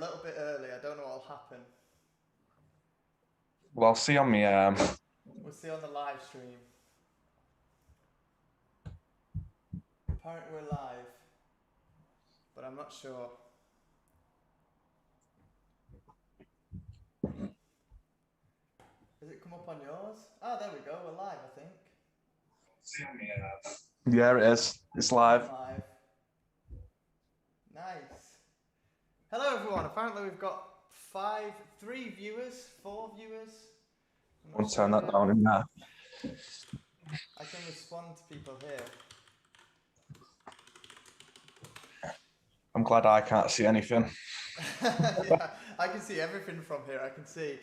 little bit early. I don't know what'll happen. Well, I'll see on me. We'll see on the live stream. Apparently we're live, but I'm not sure. Does it come up on yours? Oh, there we go. We're live, I think. See on me. Yeah, it is. It's live. Live. Nice. Hello, everyone. Apparently we've got 4 viewers. I'll turn that down in there. I can respond to people here. I'm glad I can't see anything. Yeah, I can see everything from here. I can see.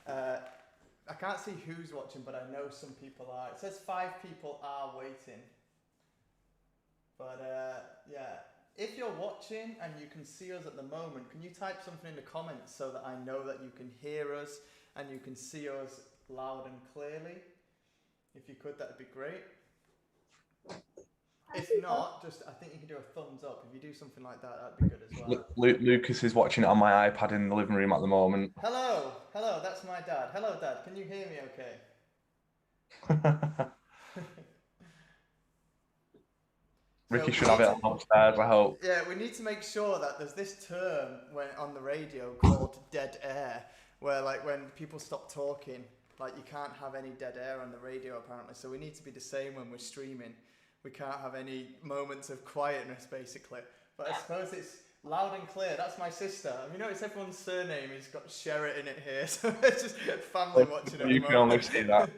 I can't see who's watching, but I know some people are. It says 5 people are waiting. But yeah, if you're watching and you can see us at the moment, can you type something in the comments so that I know that you can hear us and you can see us loud and clearly? If you could, that'd be great. If not, I think you can do a thumbs up. If you do something like that, that'd be good as well. Lucas is watching it on my iPad in the living room at the moment. Hello, that's my dad. Hello, Dad. Can you hear me okay? Ricky should have it upstairs, I hope. Yeah, we need to make sure that there's this term on the radio called dead air, where like when people stop talking, like you can't have any dead air on the radio apparently. So we need to be the same when we're streaming. We can't have any moments of quietness, basically. But I suppose it's loud and clear. That's my sister. You notice everyone's surname has got Sherrett in it here, so it's just family watching it. You can only see that.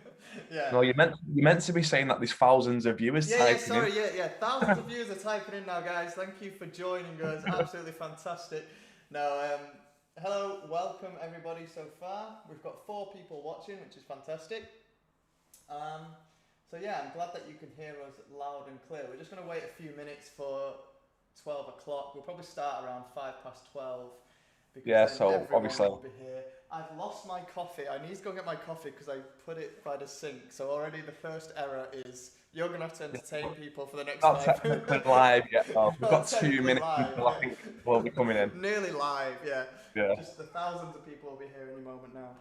Yeah. No, you meant to be saying that there's thousands of viewers typing in. Yeah. Thousands of viewers are typing in now, guys. Thank you for joining us. Absolutely fantastic. Now, hello, welcome everybody so far. We've got 4 people watching, which is fantastic. So yeah, I'm glad that you can hear us loud and clear. We're just going to wait a few minutes for 12 o'clock. We'll probably start around 12:05. Yeah, so obviously. Will be here. I've lost my coffee. I need to go get my coffee because I put it by the sink. So already the first error is you're going to have to entertain people for the next 5 minutes. Live yet. No. We've got 2 minutes until I think we'll be coming in. Nearly live, yeah. Yeah. Just the thousands of people will be here any moment now.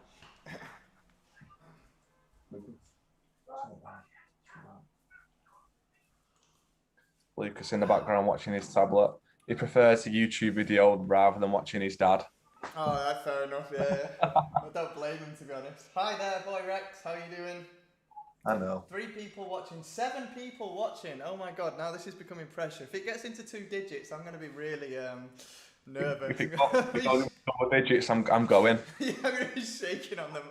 Lucas in the background watching his tablet. He prefers a YouTube video rather than watching his dad. Oh, that's fair enough, yeah. I don't blame him, to be honest. Hi there, boy Rex. How you doing? I know. 3 people watching, 7 people watching. Oh my God, now this is becoming pressure. If it gets into 2 digits, I'm going to be really nervous. If it goes double digits, I'm going. Yeah, I'm going to be shaking on them.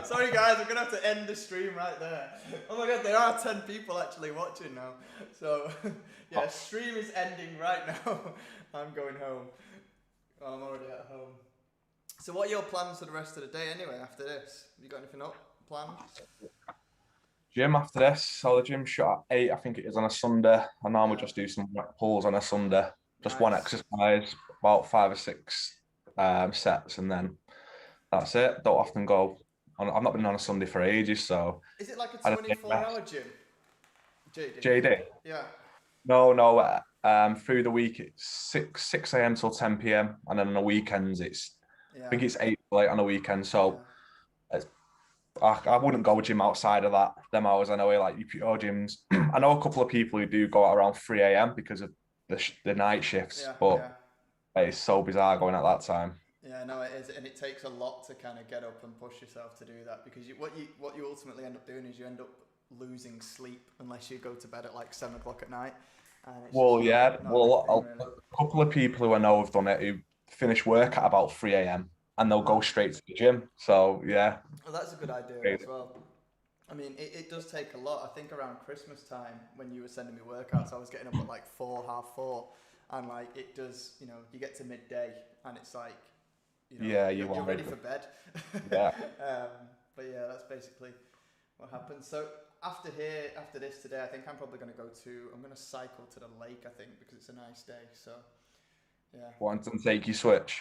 Sorry guys, I'm going to have to end the stream right there. Oh my God, there are 10 people actually watching now. So, yeah, stream is ending right now. I'm going home. Oh, I'm already at home. So what are your plans for the rest of the day anyway after this? Have you got anything up planned? Gym after this. So the gym shot at 8, I think it is on a Sunday. I normally just do some pulls on a Sunday. Just one exercise, about 5 or 6 sets, and then that's it. Don't often go on. I've not been on a Sunday for ages, so. Is it like a 24-hour gym? JD? Yeah. No. Through the week it's 6 a.m. till 10 p.m. and then on the weekends it's I think it's 8 till 8 on the weekend. So I wouldn't go gym outside of them hours. I know like your gyms. I know a couple of people who do go out around 3 a.m. because of the night shifts, but it's so bizarre going at that time. Yeah, no, it is, and it takes a lot to kind of get up and push yourself to do that because what you ultimately end up doing is you end up losing sleep unless you go to bed at like 7 o'clock at night. A couple of people who I know have done it who finish work at about 3 a.m. and they'll go straight to the gym. So yeah. Well, that's a good idea as well. I mean, it does take a lot. I think around Christmas time when you were sending me workouts, I was getting up at like 4, half 4, and like it does. You know, you get to midday and it's like, you're ready for bed. Yeah. But yeah, that's basically what happens. So after this today, I think I'm probably going to I'm going to cycle to the lake, I think, because it's a nice day. So, yeah. Want to take your Switch?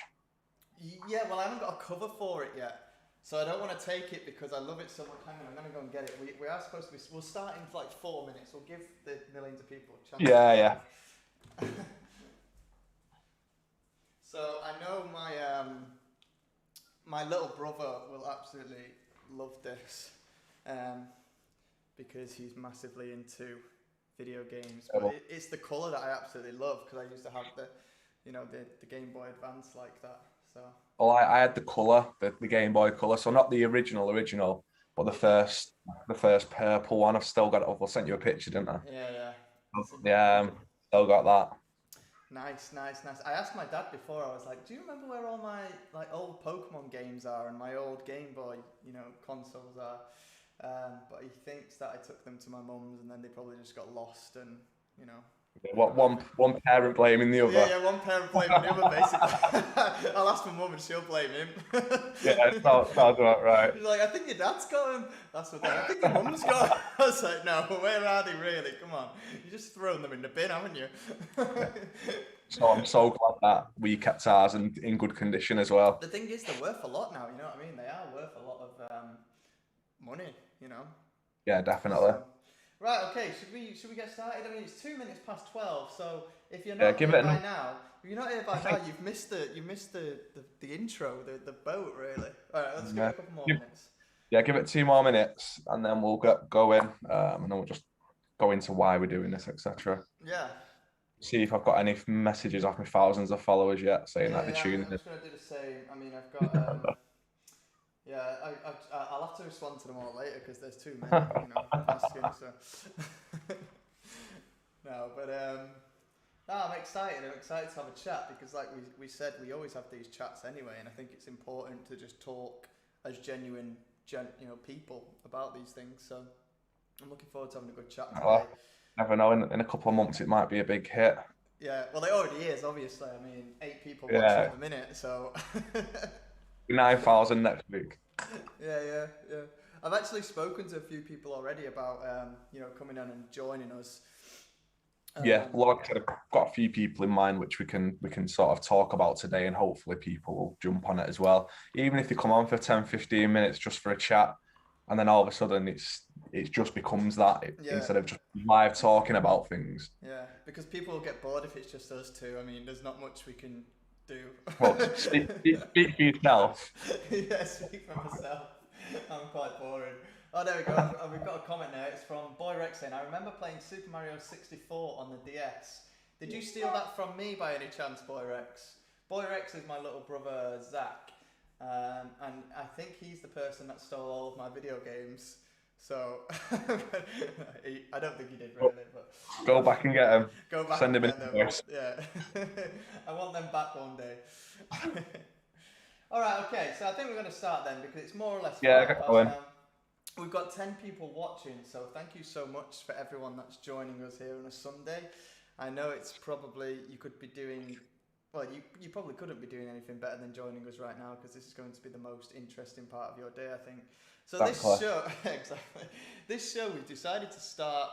Yeah, well, I haven't got a cover for it yet. So I don't want to take it because I love it so much. Hang on, I'm going to go and get it. We are supposed to be, we'll start in like 4 minutes. We'll give the millions of people a chance. Yeah. So I know my my little brother will absolutely love this, because he's massively into video games. But it's the colour that I absolutely love, because I used to have the Game Boy Advance like that. So. Well, I had the colour, the Game Boy colour, so not the original, but the first purple one. I've still got it. I sent you a picture, didn't I? Yeah. Yeah, still got that. Nice. I asked my dad before. I was like, "Do you remember where all my old Pokemon games are and my old Game Boy, consoles are?" But he thinks that I took them to my mum's, and then they probably just got lost, and What one parent blaming the other? Yeah, one parent blaming the other, basically. I'll ask my mum and she'll blame him. Yeah, sounds about right. She's like, "I think your dad's got him." That's what I think your mum's got him. I was like, "No, where are they really? Come on. You just thrown them in the bin, haven't you?" So I'm so glad that we kept ours in good condition as well. The thing is, they're worth a lot now, you know what I mean? They are worth a lot of money, Yeah, definitely. So, right, okay, should we get started? I mean, it's 2 minutes past 12, so if you're not here by now, you've missed the intro, the boat, really. All right, let's give it a couple more minutes. Yeah, give it 2 more minutes, and then we'll go in, and then we'll just go into why we're doing this, etc. Yeah. See if I've got any messages off my thousands of followers yet saying that they're tuning in. I'm just going to do the same. I mean, I've got... I'll have to respond to them all later because there's too many, asking. So no, but I'm excited. I'm excited to have a chat because, like we said, we always have these chats anyway, and I think it's important to just talk as genuine, people about these things. So I'm looking forward to having a good chat today. Well, never know. In a couple of months, it might be a big hit. Yeah, well, it already is. Obviously, I mean, 8 people watching at the minute, so. 9,000 next week. Yeah. I've actually spoken to a few people already about, coming on and joining us. Like I said, I've got a few people in mind which we can sort of talk about today, and hopefully people will jump on it as well. Even if they come on for 10, 15 minutes just for a chat, and then all of a sudden it just becomes that instead of just live talking about things. Yeah, because people will get bored if it's just us two. I mean, there's not much we can do. Well, speak for yourself. Yeah, speak for myself. I'm quite boring. Oh, there we go. We've got a comment now. It's from Boy Rex saying, "I remember playing Super Mario 64 on the DS. Did you steal that from me by any chance, Boy Rex?" Boy Rex is my little brother, Zach. And I think he's the person that stole all of my video games. So, I don't think he did really, but... Go back and get him. Go back Send and him get in. them. Yeah. I want them back one day. All right, okay, so I think we're going to start then, because it's more or less... Yeah, get going. We've got 10 people watching, so thank you so much for everyone that's joining us here on a Sunday. I know it's probably, you could be doing... Well, you probably couldn't be doing anything better than joining us right now, because this is going to be the most interesting part of your day, I think. So this show we've decided to start,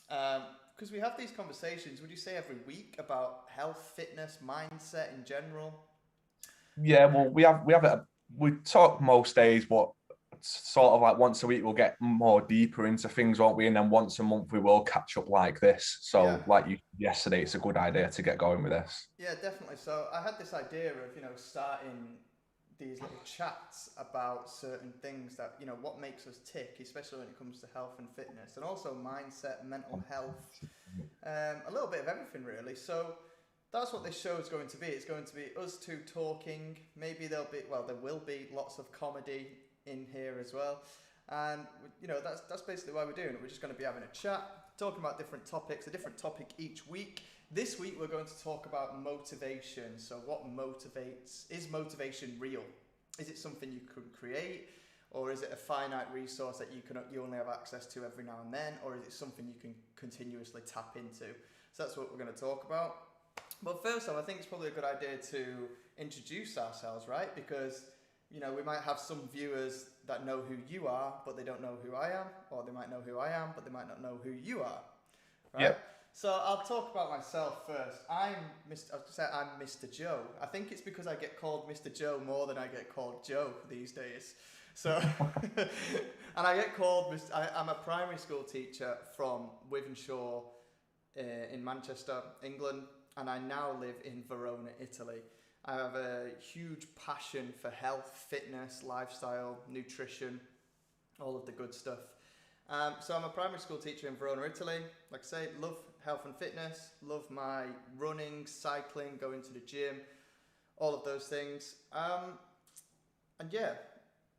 because we have these conversations, would you say every week, about health, fitness, mindset in general? Yeah, well, we talk most days, but sort of like once a week we'll get more deeper into things, won't we? And then once a month we will catch up like this. So like you yesterday, it's a good idea to get going with this. Yeah, definitely. So I had this idea of, starting these little chats about certain things that, what makes us tick, especially when it comes to health and fitness, and also mindset, mental health, a little bit of everything really. So that's what this show is going to be. It's going to be us two talking. Maybe there will be lots of comedy in here as well, and that's basically why we're doing it. We're just going to be having a chat, talking about different topics, a different topic each week. This week we're going to talk about motivation. So what motivates? Is motivation real? Is it something you could create, or is it a finite resource that you only have access to every now and then, or is it something you can continuously tap into? So that's what we're going to talk about. But first off, I think it's probably a good idea to introduce ourselves, right? Because we might have some viewers that know who you are, but they don't know who I am, or they might know who I am, but they might not know who you are, right? Yep. So I'll talk about myself first. I'm Mr. Joe. I think it's because I get called Mr. Joe more than I get called Joe these days. So, and I get called, I'm a primary school teacher from Wythenshawe in Manchester, England, and I now live in Verona, Italy. I have a huge passion for health, fitness, lifestyle, nutrition, all of the good stuff. So I'm a primary school teacher in Verona, Italy. Like I say, love health and fitness, love my running, cycling, going to the gym, all of those things. And yeah,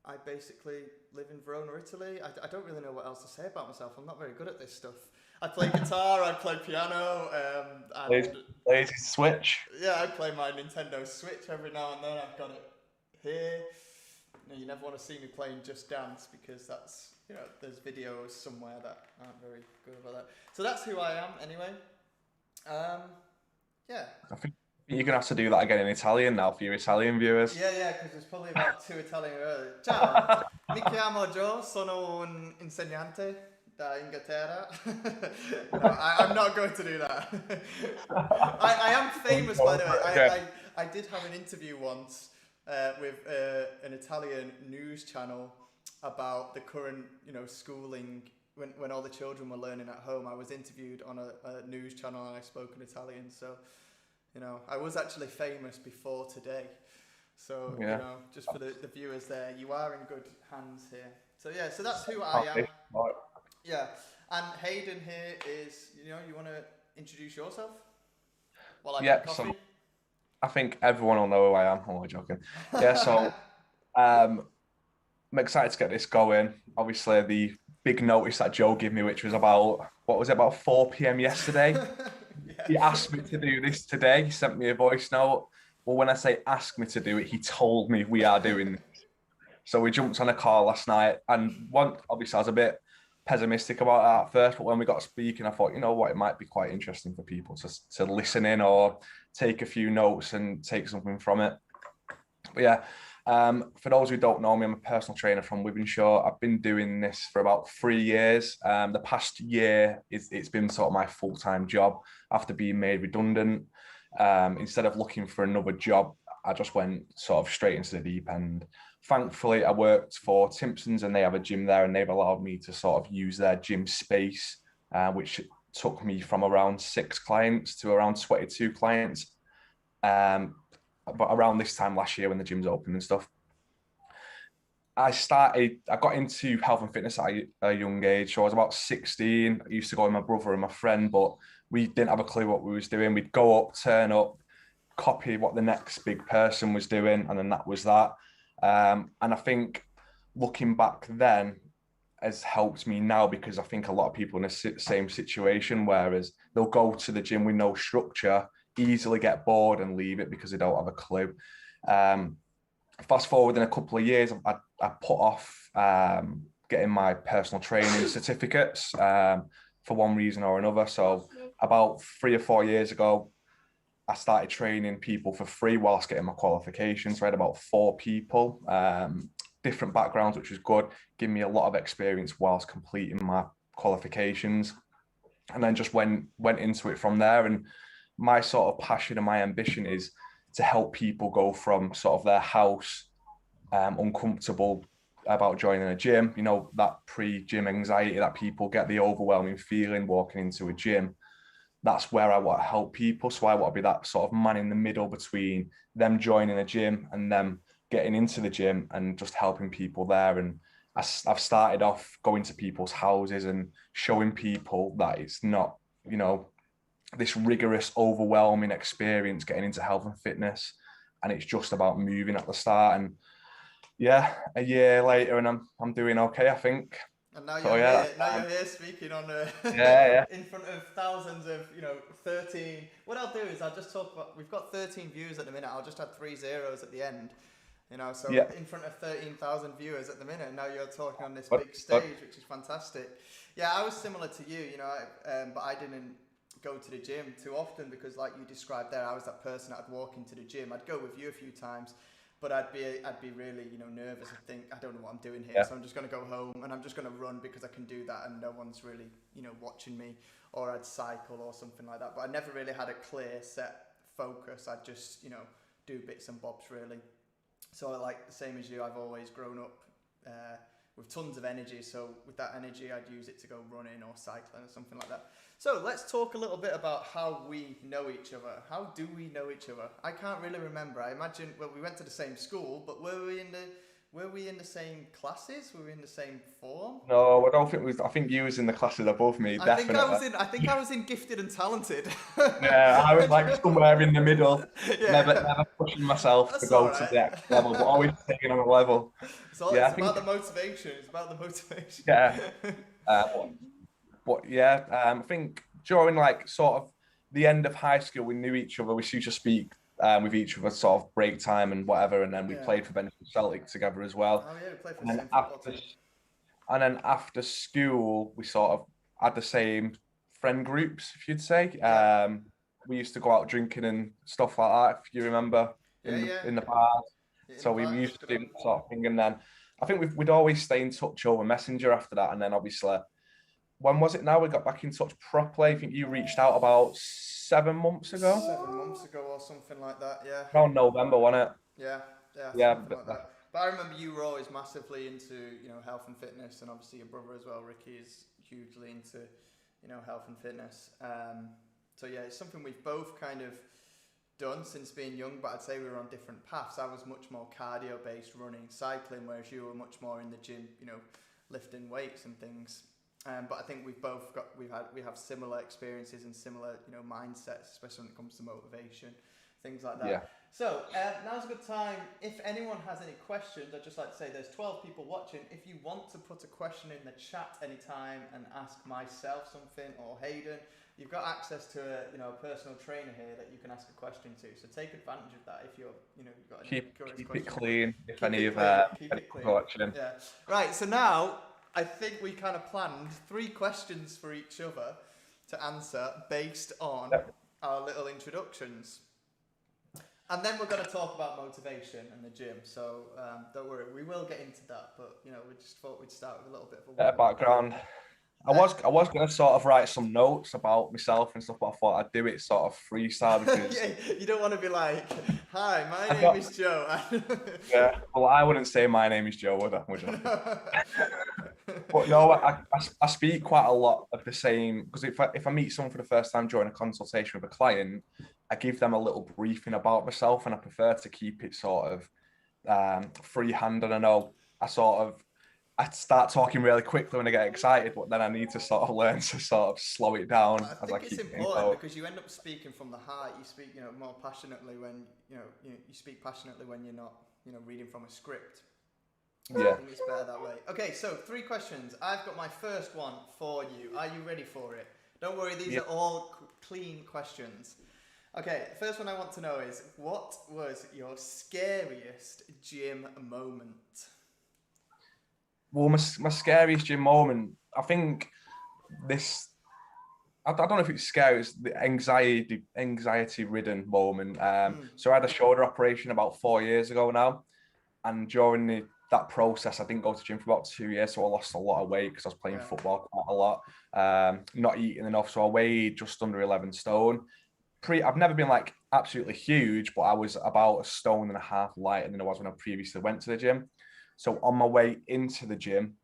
I basically live in Verona, Italy. I don't really know what else to say about myself. I'm not very good at this stuff. I play guitar, I play piano, Plays his Switch. Yeah, I play my Nintendo Switch every now and then. I've got it here. You never want to see me playing Just Dance because that's, there's videos somewhere that aren't very good about that. So that's who I am anyway. Yeah. I think you're going to have to do that again in Italian now for your Italian viewers. Yeah, because there's probably about 2 Italian words. Ciao, mi chiamo Joe, sono un insegnante da Inghilterra. No, I'm not going to do that. I am famous, by the way. I did have an interview once with an Italian news channel about the current, schooling. When all the children were learning at home, I was interviewed on a news channel and I spoke in Italian. So, I was actually famous before today. So, just for the viewers there, you are in good hands here. So, yeah, so that's who I am. Yeah. And Hayden here is, you want to introduce yourself? While I get coffee? So I think everyone will know who I am. I'm only joking. Yeah, so I'm excited to get this going. Obviously, the big notice that Joe gave me, which was about 4 p.m. yesterday. Yeah. He asked me to do this today. He sent me a voice note. Well, when I say ask me to do it, he told me we are doing this. So we jumped on a call last night, and obviously I was a bit pessimistic about that at first, but when we got speaking, I thought, it might be quite interesting for people to listen in or take a few notes and take something from it. But yeah, for those who don't know me, I'm a personal trainer from Wythenshawe. I've been doing this for about 3 years. The past year, it's been sort of my full-time job after being made redundant. Instead of looking for another job, I just went sort of straight into the deep end. Thankfully, I worked for Timpson's and they have a gym there, and they've allowed me to sort of use their gym space, which took me from around 6 clients to around 22 clients. But around this time last year when the gym's open and stuff, I got into health and fitness at a young age. So I was about 16. I used to go with my brother and my friend, but we didn't have a clue what we was doing. We'd go up, turn up, copy what the next big person was doing, and then that was that. And I think looking back then has helped me now, because I think a lot of people in the same situation, whereas they'll go to the gym with no structure, easily get bored and leave it because they don't have a clue. Fast forward in a couple of years, I put off getting my personal training certificates for one reason or another. So about 3 or 4 years ago, I started training people for free whilst getting my qualifications. So I had about 4 people, different backgrounds, which was good, giving me a lot of experience whilst completing my qualifications. And then just went into it from there. And my sort of passion and my ambition is to help people go from sort of their house, uncomfortable about joining a gym, that pre-gym anxiety that people get, the overwhelming feeling walking into a gym. That's where I want to help people. So I want to be that sort of man in the middle between them joining a gym and them getting into the gym and just helping people there. And I've started off going to people's houses and showing people that it's not, this rigorous, overwhelming experience getting into health and fitness. And it's just about moving at the start. And yeah, a year later and I'm doing okay, I think. And now you're here. Now you're here speaking on in front of thousands of 13. What I'll do is I'll just talk about. We've got 13 views at the minute. I'll just add 3 zeros at the end. So in front of 13,000 viewers at the minute. And now you're talking on this big stage, which is fantastic. Yeah, I was similar to you. But I didn't go to the gym too often because, like you described there, I was that person that would walk into the gym. I'd go with you a few times. But I'd be really, nervous and think, I don't know what I'm doing here. So I'm just going to go home and I'm just going to run because I can do that and no one's really, watching me. Or I'd cycle or something like that. But I never really had a clear set focus. I'd just, do bits and bobs really. So like the same as you, I've always grown up with tons of energy. So with that energy, I'd use it to go running or cycling or something like that. So let's talk a little bit about how we know each other. How do we know each other? I can't really remember. I imagine, well, we went to the same school, but were we in the same classes? Were we in the same form? No, I don't think I think you was in the classes above me, definitely. I think I was in gifted and talented. Yeah, I was like somewhere in the middle. Yeah. Never pushing myself That's to go all to right. the next level, but always staying on a level. It's about the motivation. It's about the motivation. Yeah. But yeah, I think during like sort of the end of high school, we knew each other. We used to speak with each other sort of break time and whatever, and then we played for Benfica Celtic together as well. Oh yeah, we played for the same football team. And then after school, we sort of had the same friend groups, if you'd say. We used to go out drinking and stuff like that, if you remember, in the bars. So we used to do that sort of thing. And then I think we'd always stay in touch over Messenger after that. And then obviously, when was it now? We got back in touch properly. I think you reached out about 7 months ago. 7 months ago or something like that, yeah. Around November, wasn't it? Yeah. Like that. But I remember you were always massively into, health and fitness, and obviously your brother as well, Ricky, is hugely into, health and fitness. So yeah, it's something we've both kind of done since being young, but I'd say we were on different paths. I was much more cardio-based, running, cycling, whereas you were much more in the gym, lifting weights and things. But I think we have similar experiences and similar, mindsets, especially when it comes to motivation, things like that. Yeah. So now's a good time. If anyone has any questions, I'd just like to say there's 12 people watching. If you want to put a question in the chat anytime and ask myself something or Hayden, you've got access to a personal trainer here that you can ask a question to. So take advantage of that if you've got any keep questions. it clean. If any of keep it clean. watching. Yeah. Right. So now I think we kind of planned 3 questions for each other to answer based on our little introductions. And then we're going to talk about motivation and the gym. So don't worry, we will get into that. But we just thought we'd start with a little bit of a background. I was going to sort of write some notes about myself and stuff, but I thought I'd do it sort of freestyle because you don't want to be like, "Hi, my name is Joe." Yeah, well, I wouldn't say my name is Joe, would I? But no, I speak quite a lot of the same, because if I meet someone for the first time during a consultation with a client, I give them a little briefing about myself, and I prefer to keep it sort of freehand. And I know I start talking really quickly when I get excited, but then I need to sort of learn to sort of slow it down. I think it's important because you end up speaking from the heart. You speak, more passionately when you speak passionately when you're not, reading from a script. So yeah. I think it's better that way. Okay, so 3 questions. I've got my first one for you. Are you ready for it? Don't worry, these are all clean questions. Okay, first one I want to know is, what was your scariest gym moment? Well, my scariest gym moment, I think I don't know if it's scary, it's the anxiety-ridden moment. So I had a shoulder operation about 4 years ago now, and during that process, I didn't go to gym for about 2 years, so I lost a lot of weight because I was playing football quite a lot, not eating enough, so I weighed just under 11 stone. I've never been like absolutely huge, but I was about 1.5 stone lighter than I was when I previously went to the gym. So on my way into the gym,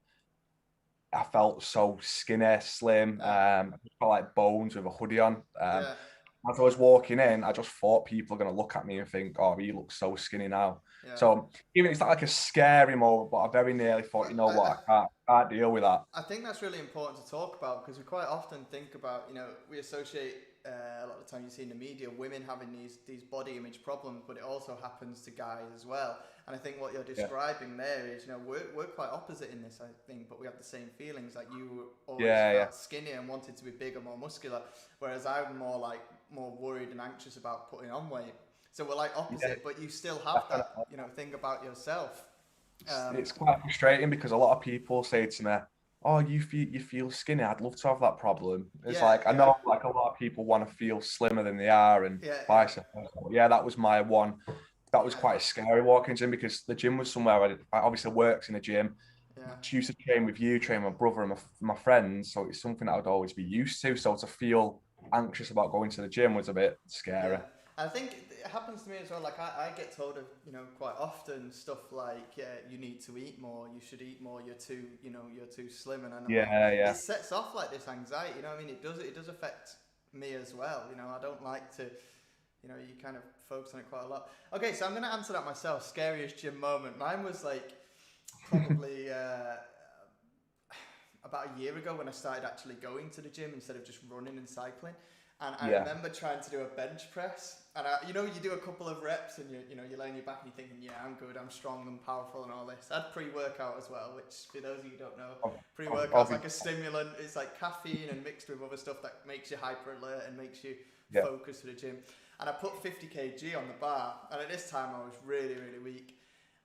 I felt so skinny, slim. I felt like bones with a hoodie on. As I was walking in, I just thought people are going to look at me and think, "Oh, he looks so skinny now." Yeah. So even it's not like a scary moment, but I very nearly thought, I can't deal with that. I think that's really important to talk about, because we quite often think about, we associate a lot of the time you see in the media women having these body image problems, but it also happens to guys as well. And I think what you're describing there is, we're quite opposite in this, I think, but we have the same feelings. Like you always felt skinny and wanted to be bigger, more muscular, whereas I'm more worried and anxious about putting on weight. So we're like opposite, but you still have that, thing about yourself. It's quite frustrating because a lot of people say to me, "Oh, you feel skinny. I'd love to have that problem." It's I know like a lot of people want to feel slimmer than they are, and vice versa. Yeah, that was my one. That was quite scary walking gym, because the gym was somewhere I obviously worked in a gym. I used to train with you, train my brother and my friends, so it's something that I'd always be used to. So to feel anxious about going to the gym was a bit scary. I think it happens to me as well. Like I get told of, quite often stuff like, you need to eat more, you should eat more, you're too slim, and I'm like, it sets off like this anxiety. You know what I mean? It does affect me as well. I don't like to, you kind of focus on it quite a lot. Okay, so I'm gonna answer that myself. Scariest gym moment. Mine was like probably about a year ago when I started actually going to the gym instead of just running and cycling. And I remember trying to do a bench press, and you do a couple of reps, and you're laying your back and you're thinking, yeah, I'm good, I'm strong and powerful and all this. I had pre-workout as well, which for those of you who don't know, pre-workout's like a stimulant. It's like caffeine and mixed with other stuff that makes you hyper alert and makes you focus for the gym. And I put 50 kg on the bar, and at this time I was really, really weak.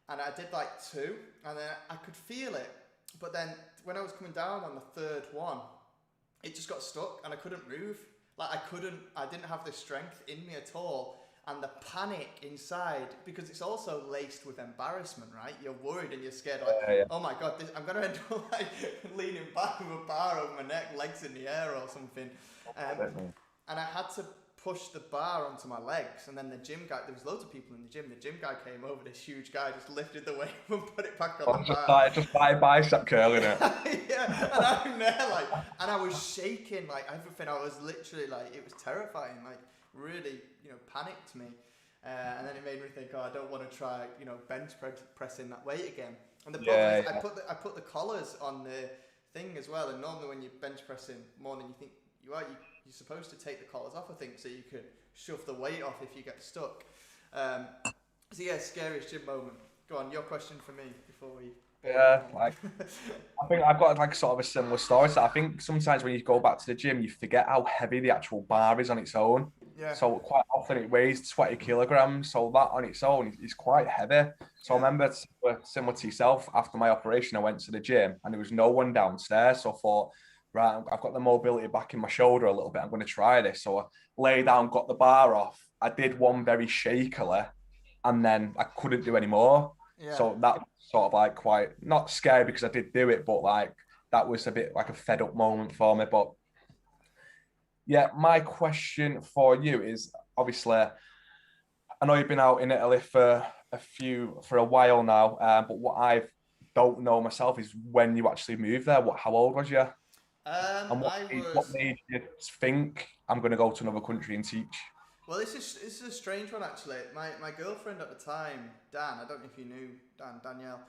And I did like 2, and then I could feel it. But then when I was coming down on the 3rd one, it just got stuck and I couldn't move. Like I didn't have the strength in me at all. And the panic inside, because it's also laced with embarrassment, right? You're worried and you're scared, like, oh my God, I'm going to end up like leaning back with a bar over my neck, legs in the air or something. And I had to push the bar onto my legs, and then the gym guy, there was loads of people in the gym guy came over, this huge guy just lifted the weight and put it back on the bar. Just by bicep curling it. Yeah, and I'm there like, and I was shaking, like everything. I was literally like, it was terrifying, like really, panicked me. And then it made me think, I don't want to try, bench pressing that weight again. And the problem is, I put the collars on the thing as well, and normally when you're bench pressing more than you think you are, you're supposed to take the collars off, I think, so you can shove the weight off if you get stuck. So yeah, scariest gym moment. Go on, your question for me before we... I think I've got like sort of a similar story. So I think sometimes when you go back to the gym, you forget how heavy the actual bar is on its own. Yeah. So quite often it weighs 20 kilograms. So that on its own is quite heavy. So I remember, similar to yourself, after my operation, I went to the gym and there was no one downstairs. So I thought, right, I've got the mobility back in my shoulder a little bit. I'm going to try this. So I lay down, got the bar off. I did one very shakily, and then I couldn't do any more. Yeah. So that sort of like quite, not scary because I did do it, but like that was a bit like a fed up moment for me. But yeah, my question for you is, obviously, I know you've been out in Italy for a while now, but what I don't know myself is when you actually moved there. How old was you? And what made you think I'm going to go to another country and teach? Well, this is a strange one actually. My girlfriend at the time, Dan, I don't know if you knew Danielle.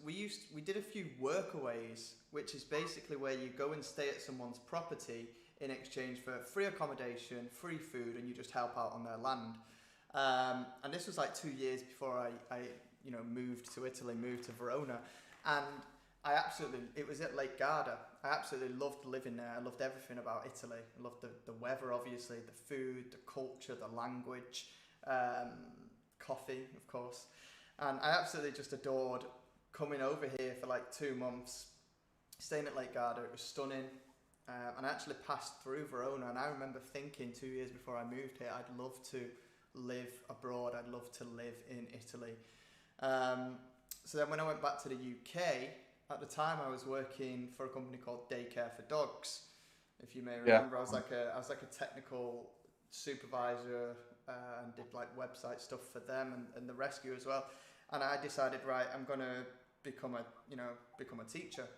We did a few workaways, which is basically where you go and stay at someone's property in exchange for free accommodation, free food, and you just help out on their land. And this was like 2 years before I moved to Italy, moved to Verona, and it was at Lake Garda. I absolutely loved living there. I loved everything about Italy. I loved the weather, obviously, the food, the culture, the language, coffee, of course. And I absolutely just adored coming over here for like 2 months, staying at Lake Garda. It was stunning. And I actually passed through Verona, and I remember thinking 2 years before I moved here, I'd love to live abroad. I'd love to live in Italy. So then when I went back to the UK, at the time I was working for a company called Daycare for Dogs. If you may remember, I was like a technical supervisor and did like website stuff for them and the rescue as well. And I decided, right, I'm gonna become a teacher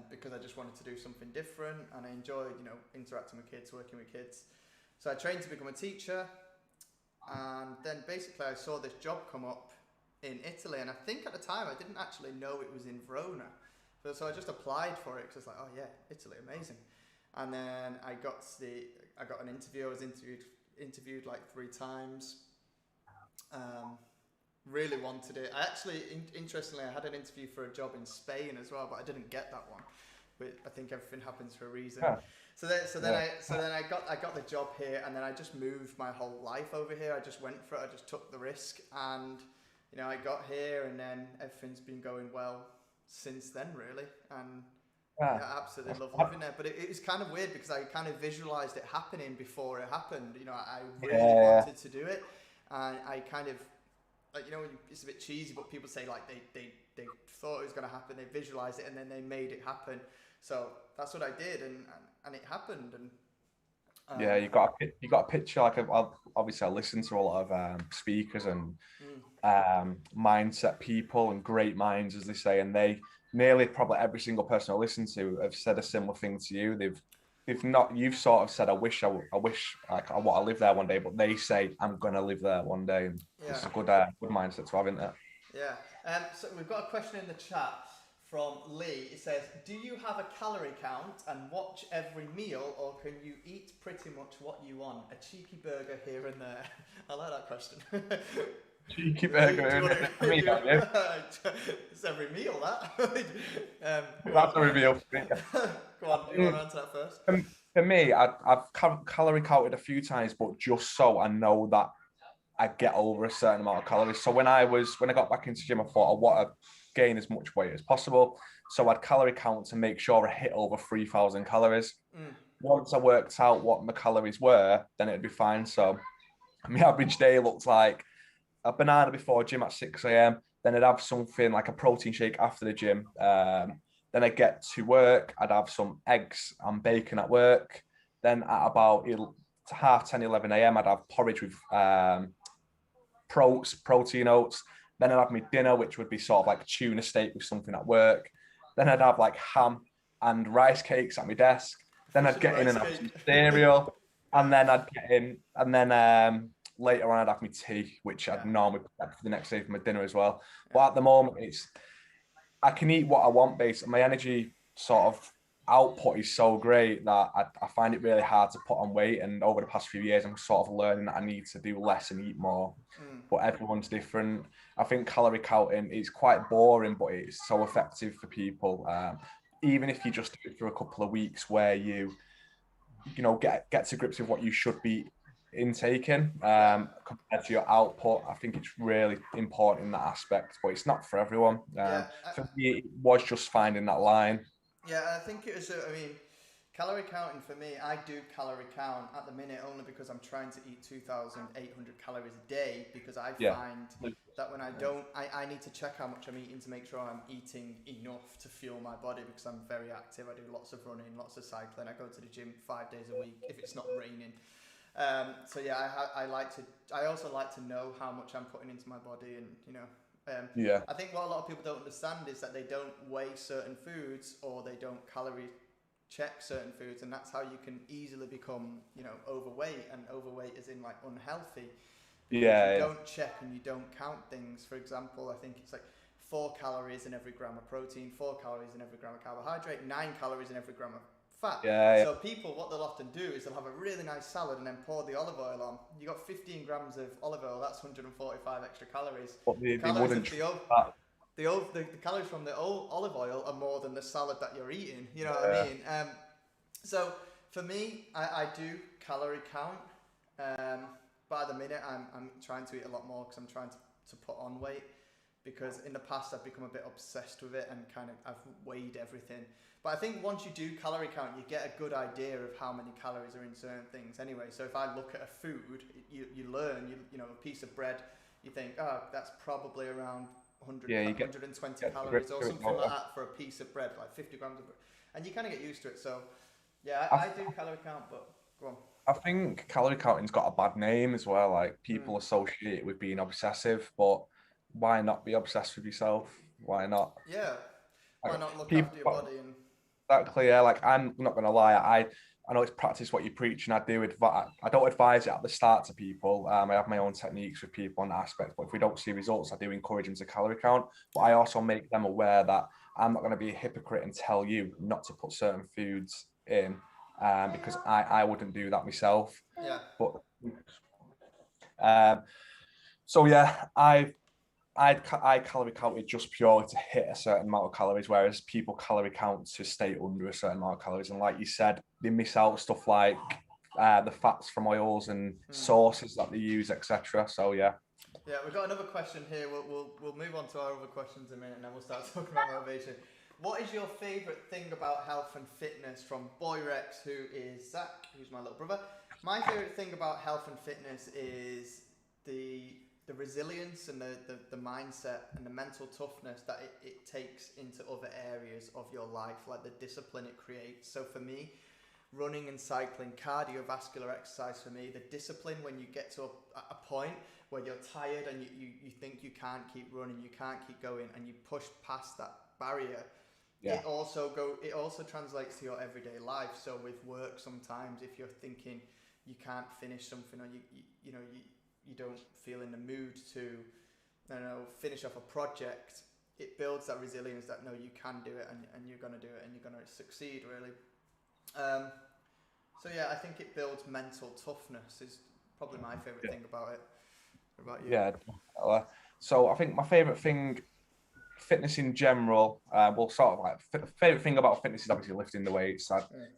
because I just wanted to do something different, and I enjoyed interacting with kids, working with kids. So I trained to become a teacher, and then basically I saw this job come up in Italy, and I think at the time I didn't actually know it was in Verona, so I just applied for it because I was like, oh yeah, Italy, amazing. And then I got an interview. I was interviewed like 3 times. Really wanted it. I actually, interestingly, I had an interview for a job in Spain as well, but I didn't get that one. But I think everything happens for a reason. Yeah. So then I got the job here, and then I just moved my whole life over here. I just went for it. I just took the risk, and I got here, and then everything's been going well since then, really. And I absolutely love living there. But it was kind of weird because I kind of visualized it happening before it happened. I really wanted to do it, and I kind of it's a bit cheesy, but people say like they thought it was going to happen, they visualized it, and then they made it happen. So that's what I did, and it happened. And Yeah, you got a picture like obviously I listen to a lot of speakers and mindset people and great minds, as they say, and they nearly probably every single person I listen to have said a similar thing to you. They've not. You've sort of said, I wish like I want to live there one day, but they say I'm gonna live there one day, and it's a good mindset to have, isn't it? Yeah. So we've got a question in the chat from Lee. It says, do you have a calorie count and watch every meal, or can you eat pretty much what you want? A cheeky burger here and there. I like that question. Cheeky burger. It's every meal, that. That's a reveal. Go on, do you want to answer that first? For me, I've calorie counted a few times, but just so I know that I get over a certain amount of calories. So when I got back into gym, I thought I want to gain as much weight as possible. So I'd calorie count to make sure I hit over 3,000 calories. Once I worked out what my calories were, then it'd be fine. So my average day looked like a banana before gym at 6 a.m. Then I'd have something like a protein shake after the gym. Then I'd get to work. I'd have some eggs and bacon at work. Then at about 10:30, 11 a.m., I'd have porridge with protein oats. Then I'd have my dinner, which would be sort of like tuna steak with something at work. Then I'd have like ham and rice cakes at my desk. Then I'd get in and have some cereal. And then I'd get in. And then later on, I'd have my tea, which I'd normally prep for the next day for my dinner as well. But at the moment, I can eat what I want based. My energy sort of output is so great that I find it really hard to put on weight. And over the past few years, I'm sort of learning that I need to do less and eat more. But everyone's different. I think calorie counting is quite boring, but it's so effective for people. Even if you just do it for a couple of weeks, where you get to grips with what you should be intaking compared to your output. I think it's really important in that aspect, but it's not for everyone. For me, it was just finding that line. Yeah, I think it was. Calorie counting for me, I do calorie count at the minute only because I'm trying to eat 2,800 calories a day, because I find that when I don't, I need to check how much I'm eating to make sure I'm eating enough to fuel my body, because I'm very active. I do lots of running, lots of cycling. I go to the gym 5 days a week if it's not raining. I also like to know how much I'm putting into my body, and I think what a lot of people don't understand is that they don't weigh certain foods, or they don't calorie check certain foods, and that's how you can easily become overweight, and overweight is in like unhealthy, because you don't check and you don't count things. For example, I think it's like 4 calories in every gram of protein, 4 calories in every gram of carbohydrate, 9 calories in every gram of fat. So people, what they'll often do is they'll have a really nice salad and then pour the olive oil on. You got 15 grams of olive oil, that's 145 extra calories. But they wouldn't the calories from the olive oil are more than the salad that you're eating. You know what I mean? So for me, I do calorie count, but at the minute I'm trying to eat a lot more, because I'm trying to put on weight, because in the past I've become a bit obsessed with it and kind of I've weighed everything. But I think once you do calorie count, you get a good idea of how many calories are in certain things anyway. So if I look at a food, you learn, a piece of bread, you think, oh, that's probably around 120 calories or something like that for a piece of bread, like 50 grams of bread. And you kind of get used to it. So, yeah, I do calorie count, but go on. I think calorie counting's got a bad name as well. Like, people associate it with being obsessive, but why not be obsessed with yourself? Why not? Yeah. Why not look after your body? And exactly, yeah. Like, I'm not going to lie. I know it's practice what you preach, and I don't advise it at the start to people. I have my own techniques with people on that aspect, but if we don't see results, I do encourage them to calorie count. But I also make them aware that I'm not going to be a hypocrite and tell you not to put certain foods in, because I wouldn't do that myself. Yeah. But so yeah, I calorie counted just purely to hit a certain amount of calories, whereas people calorie count to stay under a certain amount of calories. And like you said, they miss out stuff like the fats from oils and sauces that they use, etc. So yeah. Yeah, we've got another question here. We'll move on to our other questions in a minute, and then we'll start talking about motivation. What is your favourite thing about health and fitness? From Boy Rex, who is Zach, who's my little brother. My favourite thing about health and fitness is the resilience and the mindset and the mental toughness that it takes into other areas of your life, like the discipline it creates. So for me, running and cycling, cardiovascular exercise for me, the discipline when you get to a point where you're tired and you think you can't keep running, you can't keep going, and you push past that barrier. Yeah. It also translates to your everyday life. So with work, sometimes if you're thinking you can't finish something, or you don't feel in the mood to, finish off a project, it builds that resilience that no, you can do it, and you're going to do it, and you're going to succeed, really. So yeah, I think it builds mental toughness is probably my favourite thing about it. What about you? Yeah. So I think my favourite thing, fitness in general, favourite thing about fitness is obviously lifting the weights.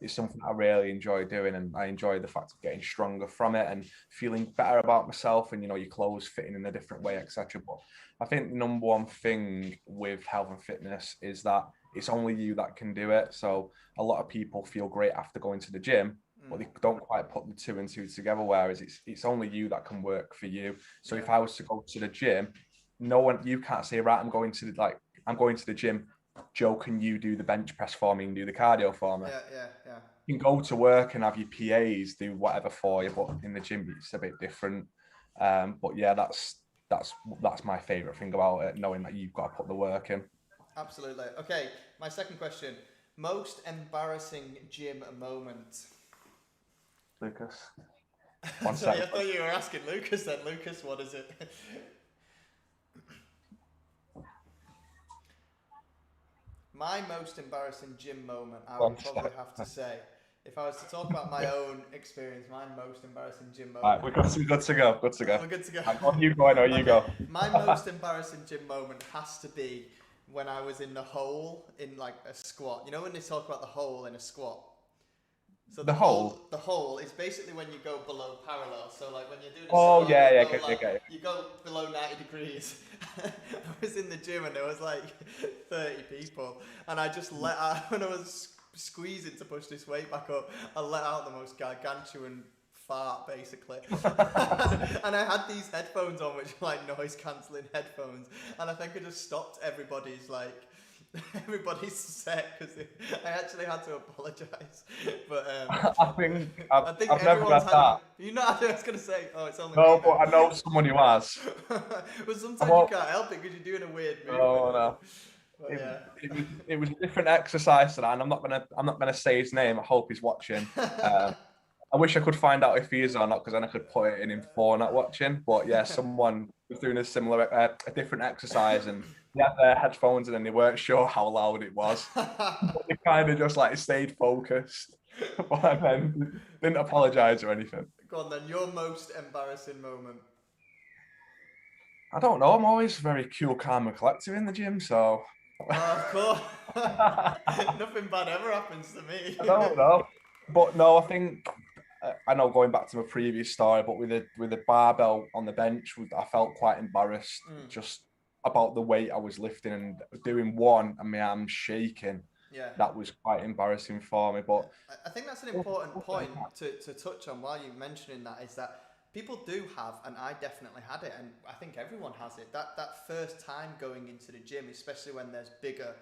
It's something I really enjoy doing, and I enjoy the fact of getting stronger from it and feeling better about myself, and your clothes fitting in a different way, etc. But I think the number one thing with health and fitness is that it's only you that can do it. So a lot of people feel great after going to the gym, but they don't quite put the 2 and 2 together, whereas it's only you that can work for you. So if I was to go to the gym, you can't say, right, I'm going to the gym, Joe, can you do the bench press for me and do the cardio for me? Yeah. You can go to work and have your PAs do whatever for you, but in the gym it's a bit different. But yeah, that's my favourite thing about it, knowing that you've got to put the work in. Absolutely. Okay, my second question. Most embarrassing gym moment? Lucas. Sorry, I thought you were asking Lucas then. Lucas, what is it? My most embarrassing gym moment, I would probably have to say, if I was to talk about my own experience, my most embarrassing gym moment. Right, we're good to go. We're good to go. You go, I know you go. My most embarrassing gym moment has to be when I was in the hole in like a squat. You know when they talk about the hole in a squat? So the hole is basically when you go below parallel. So like when you're doing a squat, you go below 90 degrees. I was in the gym and there was like 30 people, and I just let out, when I was squeezing to push this weight back up, I let out the most gargantuan fart basically. And I had these headphones on, which are like noise cancelling headphones, and I think I just stopped everybody's set because I actually had to apologise. But I think I've never had that. You know, I was going to say, it's only no, but I know someone who has. But sometimes you can't help it because you're doing a weird movement. Oh no. But it was a different exercise to that, and I'm not gonna say his name. I hope he's watching. I wish I could find out if he is or not, because then I could put it in him for not watching. But yeah, someone was doing a different exercise, and they had their headphones in and they weren't sure how loud it was. But they kind of just stayed focused, but then didn't apologise or anything. Go on then, your most embarrassing moment. I don't know. I'm always very cool, calm, and collective in the gym, so. Of course. Nothing bad ever happens to me. I don't know, but no, I think. I know, going back to my previous story, but with the barbell on the bench, I felt quite embarrassed just about the weight I was lifting, and doing one and my arms shaking. Yeah, that was quite embarrassing for me. But I think that's an important point to touch on while you're mentioning that, is that people do have, and I definitely had it, and I think everyone has it, that first time going into the gym, especially when there's bigger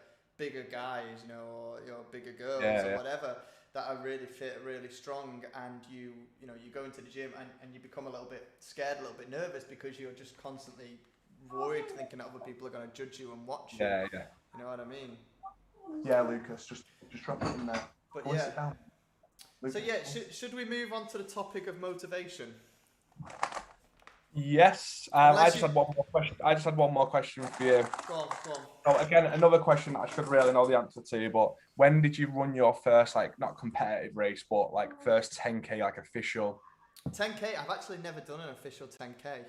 guys, or bigger girls or whatever, that are really fit, really strong, and you go into the gym and you become a little bit scared, a little bit nervous, because you're just constantly worried, thinking that other people are going to judge you and watch you. Yeah. You know what I mean? Yeah, Lucas, just drop it in there. But go sit down. So yeah, should we move on to the topic of motivation? Yes. I just had one more question for you. Go on. So again, another question that I should really know the answer to, but when did you run your first, not competitive race, but first 10K, official? 10K? I've actually never done an official 10K.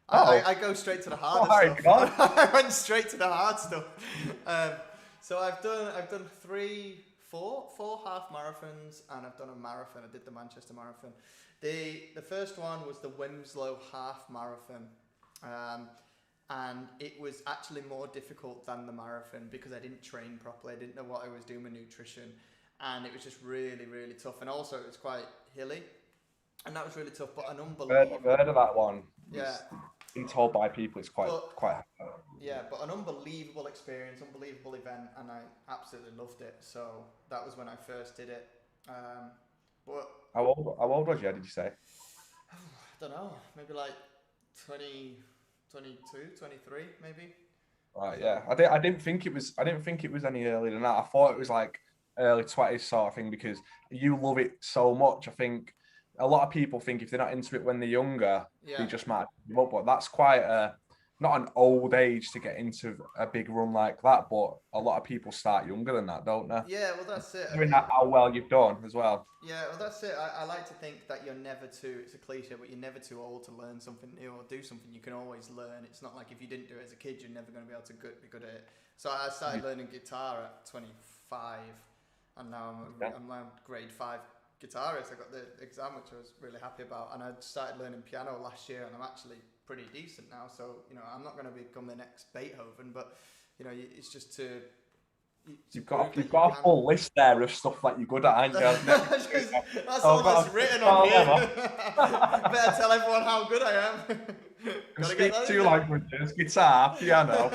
Oh. I go straight to the hard stuff. God. I went straight to the hard stuff. So I've done four half marathons, and I've done a marathon. I did the Manchester Marathon. The first one was the Winslow half marathon, and it was actually more difficult than the marathon because I didn't train properly. I didn't know what I was doing with nutrition, and it was just really, really tough. And also, it was quite hilly, and that was really tough. But an unbelievable. I've heard of that one. Yeah. Been told by people it's quite. Yeah, but an unbelievable experience, unbelievable event, and I absolutely loved it. So that was when I first did it. But how old was you? Did you say? I don't know, maybe like 20, 22, 23, maybe. Right, So, yeah. I didn't think it was any earlier than that. I thought it was like early 20s sort of thing because you love it so much. I think a lot of people think if they're not into it when they're younger, they yeah. just might give up. But that's quite not an old age to get into a big run like that. But a lot of people start younger than that, don't they? Yeah, well, that's it. I Doing think. that, how well you've done as well. Yeah, well, that's it. I like to think that you're never too, it's a cliche, but you're never too old to learn something new or do something. You can always learn. It's not like if you didn't do it as a kid, you're never going to be able to be good at it. So I started learning guitar at 25, and now I'm now grade 5 guitarist. I got the exam, which I was really happy about, and I started learning piano last year, and I'm actually pretty decent now. So, I'm not going to become the next Beethoven, but, it's just to... You've got a full list there of stuff that you're good at, ain't you? That's all that's written on here. Better tell everyone how good I am. Gotta speak 2 languages: guitar, piano,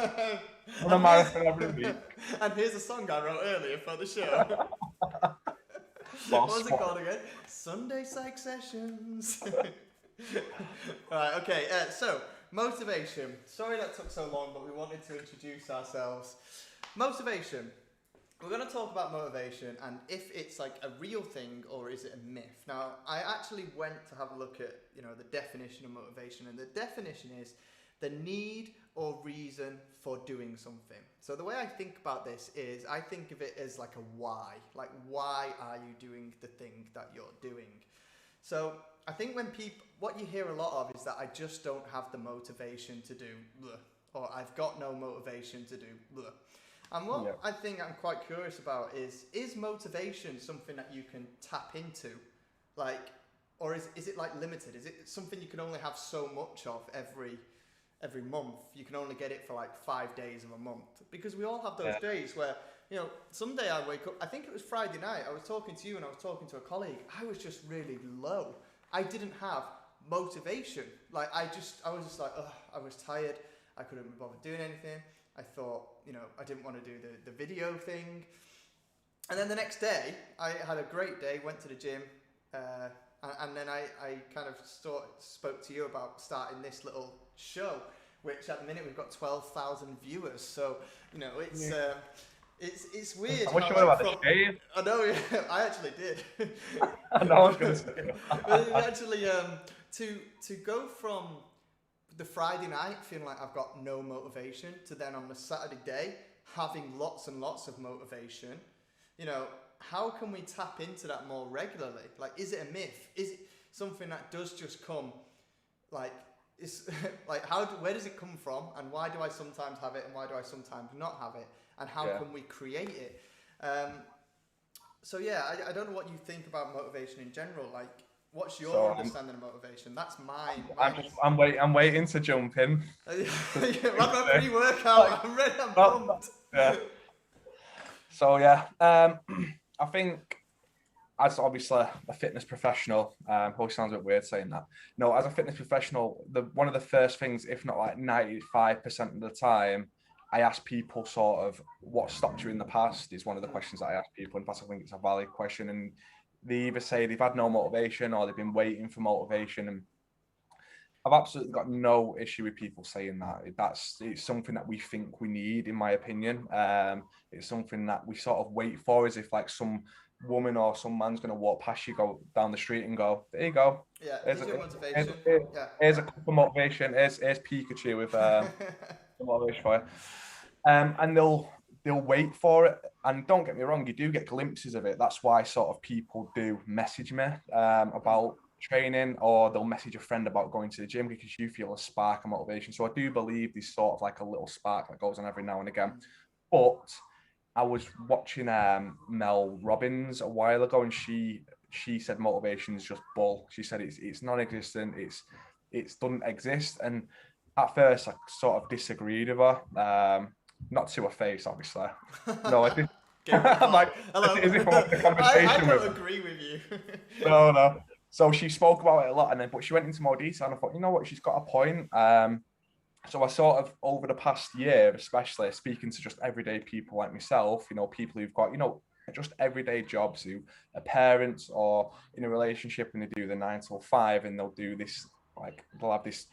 on a marathon every week. And here's a song I wrote earlier for the show. What was it called again? Sunday Psychesessions. Right, okay, so motivation. Sorry that took so long, but we wanted to introduce ourselves. Motivation. We're going to talk about motivation and if it's like a real thing or is it a myth. Now, I actually went to have a look at, the definition of motivation, and the definition is the need or reason for doing something. So the way I think about this is I think of it as like a why. Like, why are you doing the thing that you're doing? So I think what you hear a lot of is that I just don't have the motivation to do blah, or I've got no motivation to do blah. And what I think I'm quite curious about is motivation something that you can tap into? Like, or is it like limited? Is it something you can only have so much of every month? You can only get it for like 5 days of a month. Because we all have those days where, someday I wake up, I think it was Friday night, I was talking to you and I was talking to a colleague. I was just really low. I didn't have motivation. Like, I was just like, I was tired. I couldn't be bothered doing anything. I thought, I didn't want to do the video thing. And then the next day, I had a great day, went to the gym, and then I kind of spoke to you about starting this little show, which at the minute we've got 12,000 viewers. So, it's weird. I wish you would have had a shave. I know, yeah, I actually did. I know I was going to say that. But actually, to go from the Friday night feeling like I've got no motivation to then on the Saturday day having lots and lots of motivation, how can we tap into that more regularly? Like, is it a myth? Is it something that does just come? Like, it's like where does it come from, and why do I sometimes have it and why do I sometimes not have it, and how can we create it? So yeah, I don't know what you think about motivation in general. Like, what's your understanding of motivation? That's mine. I'm waiting to jump in. I'm my pre-workout. I'm ready. I'm pumped. Yeah. So yeah, I think as obviously a fitness professional, probably sounds a bit weird saying that. No, as a fitness professional, one of the first things, if not like 95% of the time, I ask people sort of what stopped you in the past is one of the questions that I ask people. In fact, I think it's a valid question, and they either say they've had no motivation or they've been waiting for motivation. And I've absolutely got no issue with people saying that. It's something that we think we need, in my opinion. It's something that we sort of wait for, as if like some woman or some man's going to walk past you, go down the street and go, there you go. Yeah, here's your motivation. Here's a cup of motivation. Here's Pikachu with motivation for you. And they'll wait for it. And don't get me wrong, you do get glimpses of it. That's why sort of people do message me about training, or they'll message a friend about going to the gym because you feel a spark of motivation. So I do believe there's sort of like a little spark that goes on every now and again. But I was watching Mel Robbins a while ago, and she said motivation is just bull. She said it's non-existent. It doesn't exist. And at first I sort of disagreed with her. Not to her face, obviously. No, I did. I'm like, hello. Is it from the conversation I don't agree with you. No. So she spoke about it a lot, but she went into more detail, and I thought, you know what, she's got a point. So I sort of, over the past year, especially speaking to just everyday people like myself, people who've got, just everyday jobs who are parents or in a relationship and they do the 9 till 5 and they'll do this, like they'll have this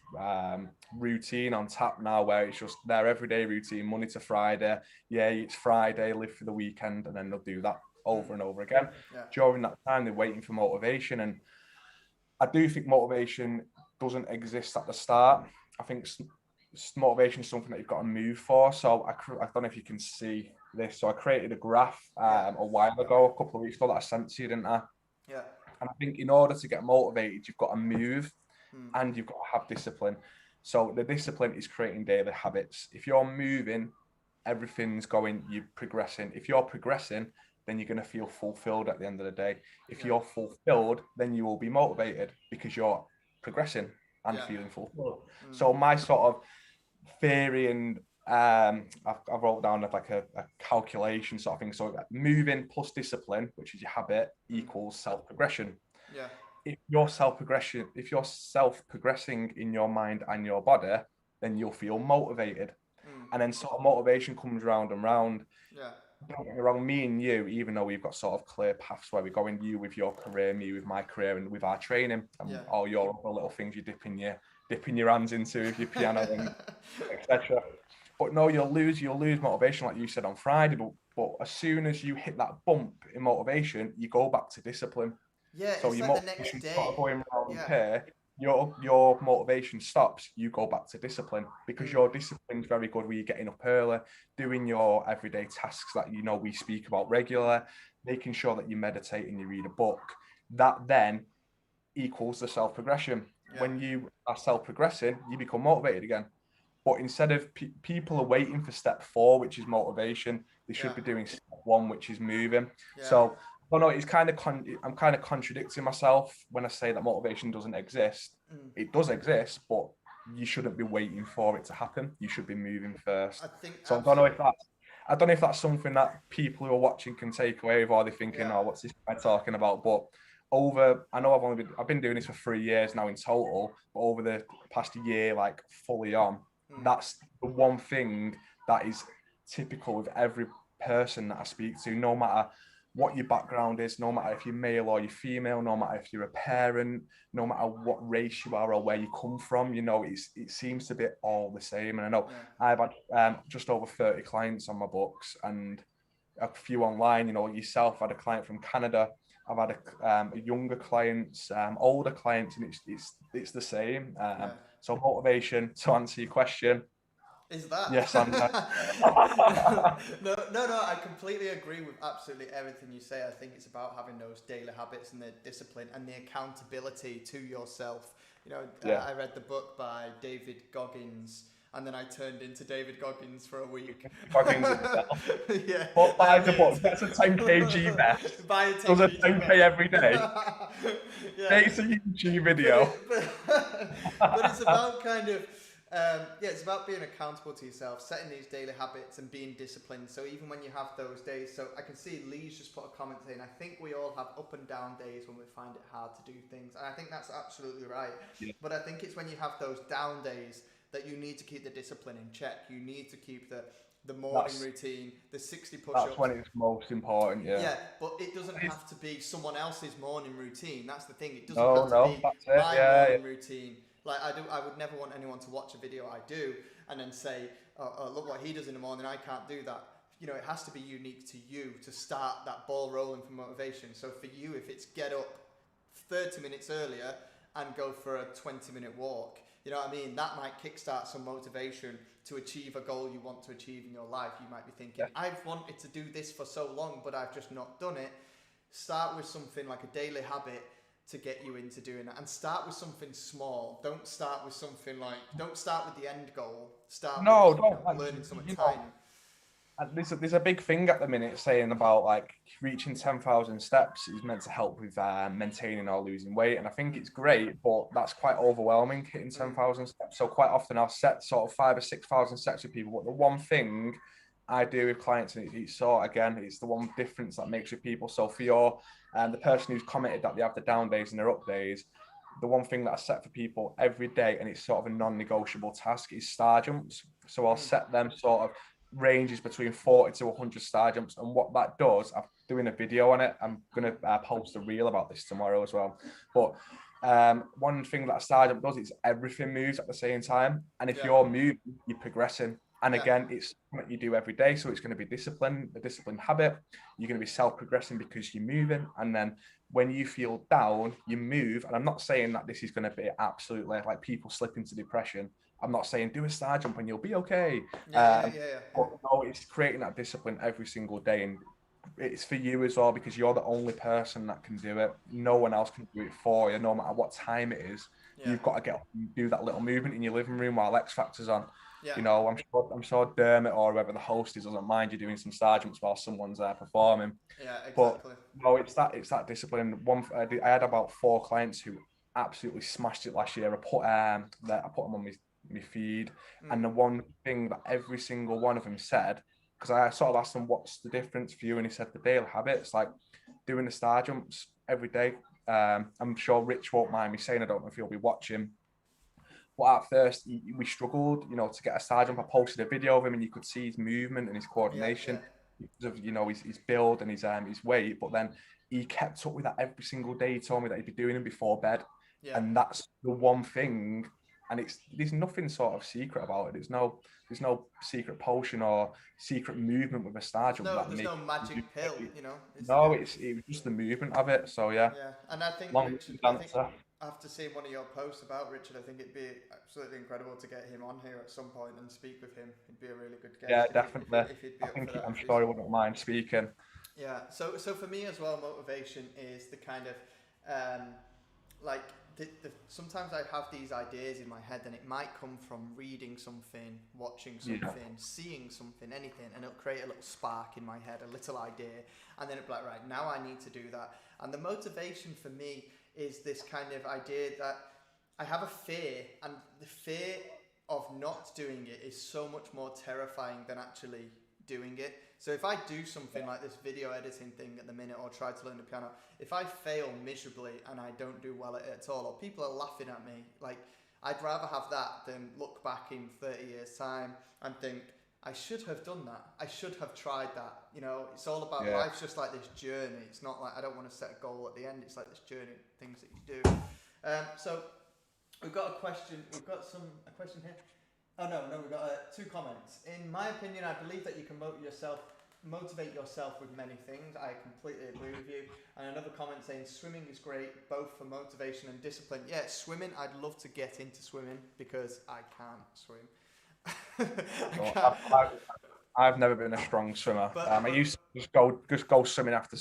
routine on tap now where it's just their everyday routine, Monday to Friday. Yeah, it's Friday, live for the weekend, and then they'll do that over and over again. During that time, they're waiting for motivation. And I do think motivation doesn't exist at the start. I think motivation is something that you've got to move for. So I don't know if you can see this. So I created a graph a while ago, a couple of weeks ago, that I sent to you, didn't I? Yeah. And I think in order to get motivated, you've got to move and you've got to have discipline. So the discipline is creating daily habits. If you're moving, everything's going, you're progressing. If you're progressing, then you're going to feel fulfilled at the end of the day. If you're fulfilled, then you will be motivated because you're progressing and feeling fulfilled. So my sort of theory, and I wrote down like a calculation sort of thing. So moving plus discipline, which is your habit, equals self-progression. Yeah. If you're self-progressing in your mind and your body, then you'll feel motivated. And then sort of motivation comes round and round. Yeah. Don't get me wrong, me and you, even though we've got sort of clear paths where we're going, you with your career, me with my career, and with our training, and all your other little things you're dipping your hands into with your piano and etc. But no, you'll lose motivation, like you said on Friday. But as soon as you hit that bump in motivation, you go back to discipline. Yeah, so it's your like the next day. Going around here, your motivation stops. You go back to discipline because your discipline's very good. Where you're getting up early, doing your everyday tasks that we speak about regularly, making sure that you meditate and you read a book. That then equals the self-progression. When you are self-progressing, you become motivated again. But instead of people are waiting for step 4, which is motivation, they should be doing step 1, which is moving. So, well, no, it's I'm kind of contradicting myself when I say that motivation doesn't exist. It does exist, but you shouldn't be waiting for it to happen. You should be moving first. I don't know if that's something that people who are watching can take away, or they're thinking, oh, what's this guy talking about? But I know I've been doing this for 3 years now in total, but over the past year, like fully on, that's the one thing that is typical with every person that I speak to, no matter what your background is, no matter if you're male or you're female, no matter if you're a parent, no matter what race you are or where you come from, it seems to be all the same. And I know I've had just over 30 clients on my books and a few online, yourself. I had a client from Canada. I've had a younger clients, older clients, and it's the same. So motivation, to answer your question, is that? Yes, I'm No, I completely agree with absolutely everything you say. I think it's about having those daily habits and the discipline and the accountability to yourself. I read the book by David Goggins, and then I turned into David Goggins for a week. Goggins yeah. But buy the book. That's a 10k vest. Buy a 10k. Does a 10k every day. It's a YouTube video. But it's about kind of it's about being accountable to yourself, setting these daily habits and being disciplined. So even when you have those days, so I can see Lee's just put a comment saying, I think we all have up and down days when we find it hard to do things. And I think that's absolutely right. Yeah. But I think it's when you have those down days that you need to keep the discipline in check. You need to keep the morning routine, the 60 push-ups. That's when it's most important, Yeah, but it doesn't have to be someone else's morning routine. That's the thing. It doesn't have to be my morning routine. Like I would never want anyone to watch a video I do and then say, oh, look what he does in the morning, I can't do that. It has to be unique to you to start that ball rolling for motivation. So for you, if it's get up 30 minutes earlier and go for a 20-minute walk, you know what I mean? That might kickstart some motivation to achieve a goal you want to achieve in your life. You might be thinking, I've wanted to do this for so long, but I've just not done it. Start with something like a daily habit to get you into doing that, and start with something small. Don't start with the end goal. Start with learning something tiny. There's a big thing at the minute saying about like reaching 10,000 steps is meant to help with maintaining or losing weight, and I think it's great, but that's quite overwhelming, hitting 10,000 steps. So quite often I'll set sort of 5,000 or 6,000 steps with people, but the one thing I do with clients, and it's the one difference that makes with people. So for the person who's commented that they have the down days and their up days, the one thing that I set for people every day, and it's sort of a non-negotiable task, is star jumps. So I'll set them sort of ranges between 40 to 100 star jumps. And what that does, I'm doing a video on it. I'm going to post a reel about this tomorrow as well. But one thing that a star jump does is everything moves at the same time. And if you're moving, you're progressing. And again, it's something you do every day. So it's going to be discipline, a disciplined habit. You're going to be self-progressing because you're moving. And then when you feel down, you move. And I'm not saying that this is going to be absolutely like people slip into depression. I'm not saying do a star jump and you'll be okay. But no, it's creating that discipline every single day. And it's for you as well, because you're the only person that can do it. No one else can do it for you, no matter what time it is. You've got to get up and do that little movement in your living room while X Factor's on. You know, I'm sure Dermot or whoever the host is doesn't mind you doing some star jumps while someone's performing. Yeah, exactly. But no, it's that discipline. I had about 4 clients who absolutely smashed it last year. I put them on my feed, and the one thing that every single one of them said, because I sort of asked them, what's the difference for you? And he said the daily habits, like doing the star jumps every day. I'm sure Rich won't mind me saying, I don't know if he'll be watching, but at first we struggled, you know, to get a star jump. I posted a video of him and you could see his movement and his coordination because of, you know, his build and his weight. But then he kept up with that every single day. He told me that he'd be doing them before bed. And that's the one thing. And there's nothing sort of secret about it. There's no secret potion or secret movement with a star jump. There's no magic pill, you know. It was just the movement of it. So yeah. Yeah, and I think after seeing one of your posts about Richard, I think it'd be absolutely incredible to get him on here at some point and speak with him. He'd be a really good guest. Yeah, definitely. I'm sure he wouldn't mind speaking. Yeah. So for me as well, motivation is the kind of like. Sometimes I have these ideas in my head and it might come from reading something, watching something, seeing something, anything, and it'll create a little spark in my head, a little idea, and then it'll be like, right, now I need to do that. And the motivation for me is this kind of idea that I have a fear, and the fear of not doing it is so much more terrifying than actually doing it. So if I do something like this video editing thing at the minute, or try to learn the piano, if I fail miserably and I don't do well at it at all, or people are laughing at me, like, I'd rather have that than look back in 30 years time and think, I should have done that. I should have tried that. You know, it's all about life's just like this journey. It's not like I don't want to set a goal at the end. It's like this journey, things that you do. So we've got a question. We've got a question here. Oh, no, we've got 2 comments. In my opinion, I believe that you can motivate yourself with many things. I completely agree with you. And another comment saying swimming is great, both for motivation and discipline. Yeah, swimming, I'd love to get into swimming because I can't swim. I've never been a strong swimmer. I used to just go swimming after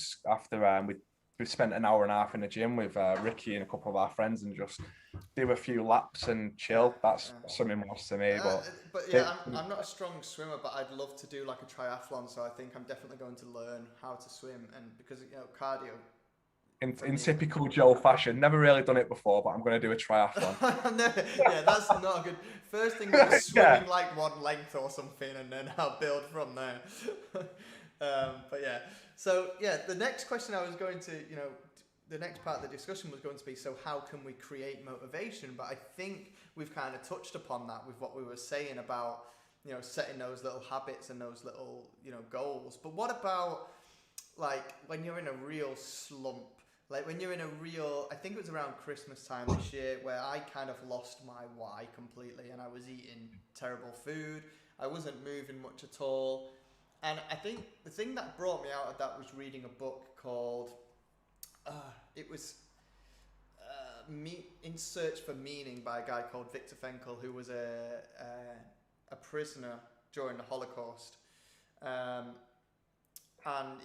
we spent an hour and a half in the gym with Ricky and a couple of our friends and just do a few laps and chill. That's swimming was to me. I'm not a strong swimmer, but I'd love to do like a triathlon. So I think I'm definitely going to learn how to swim, and because cardio. In typical Joe fashion, never really done it before, but I'm going to do a triathlon. That's not a good. First thing is swimming like one length or something, and then I'll build from there. So the next question I was going to, the next part of the discussion was going to be, so how can we create motivation? But I think we've kind of touched upon that with what we were saying about, setting those little habits and those little, goals. But what about like when you're in a real slump? Like when you're in a real, I think it was around Christmas time this year where I kind of lost my why completely, and I was eating terrible food. I wasn't moving much at all. And I think the thing that brought me out of that was reading a book called, In Search for Meaning by a guy called Viktor Frankl, who was a prisoner during the Holocaust. And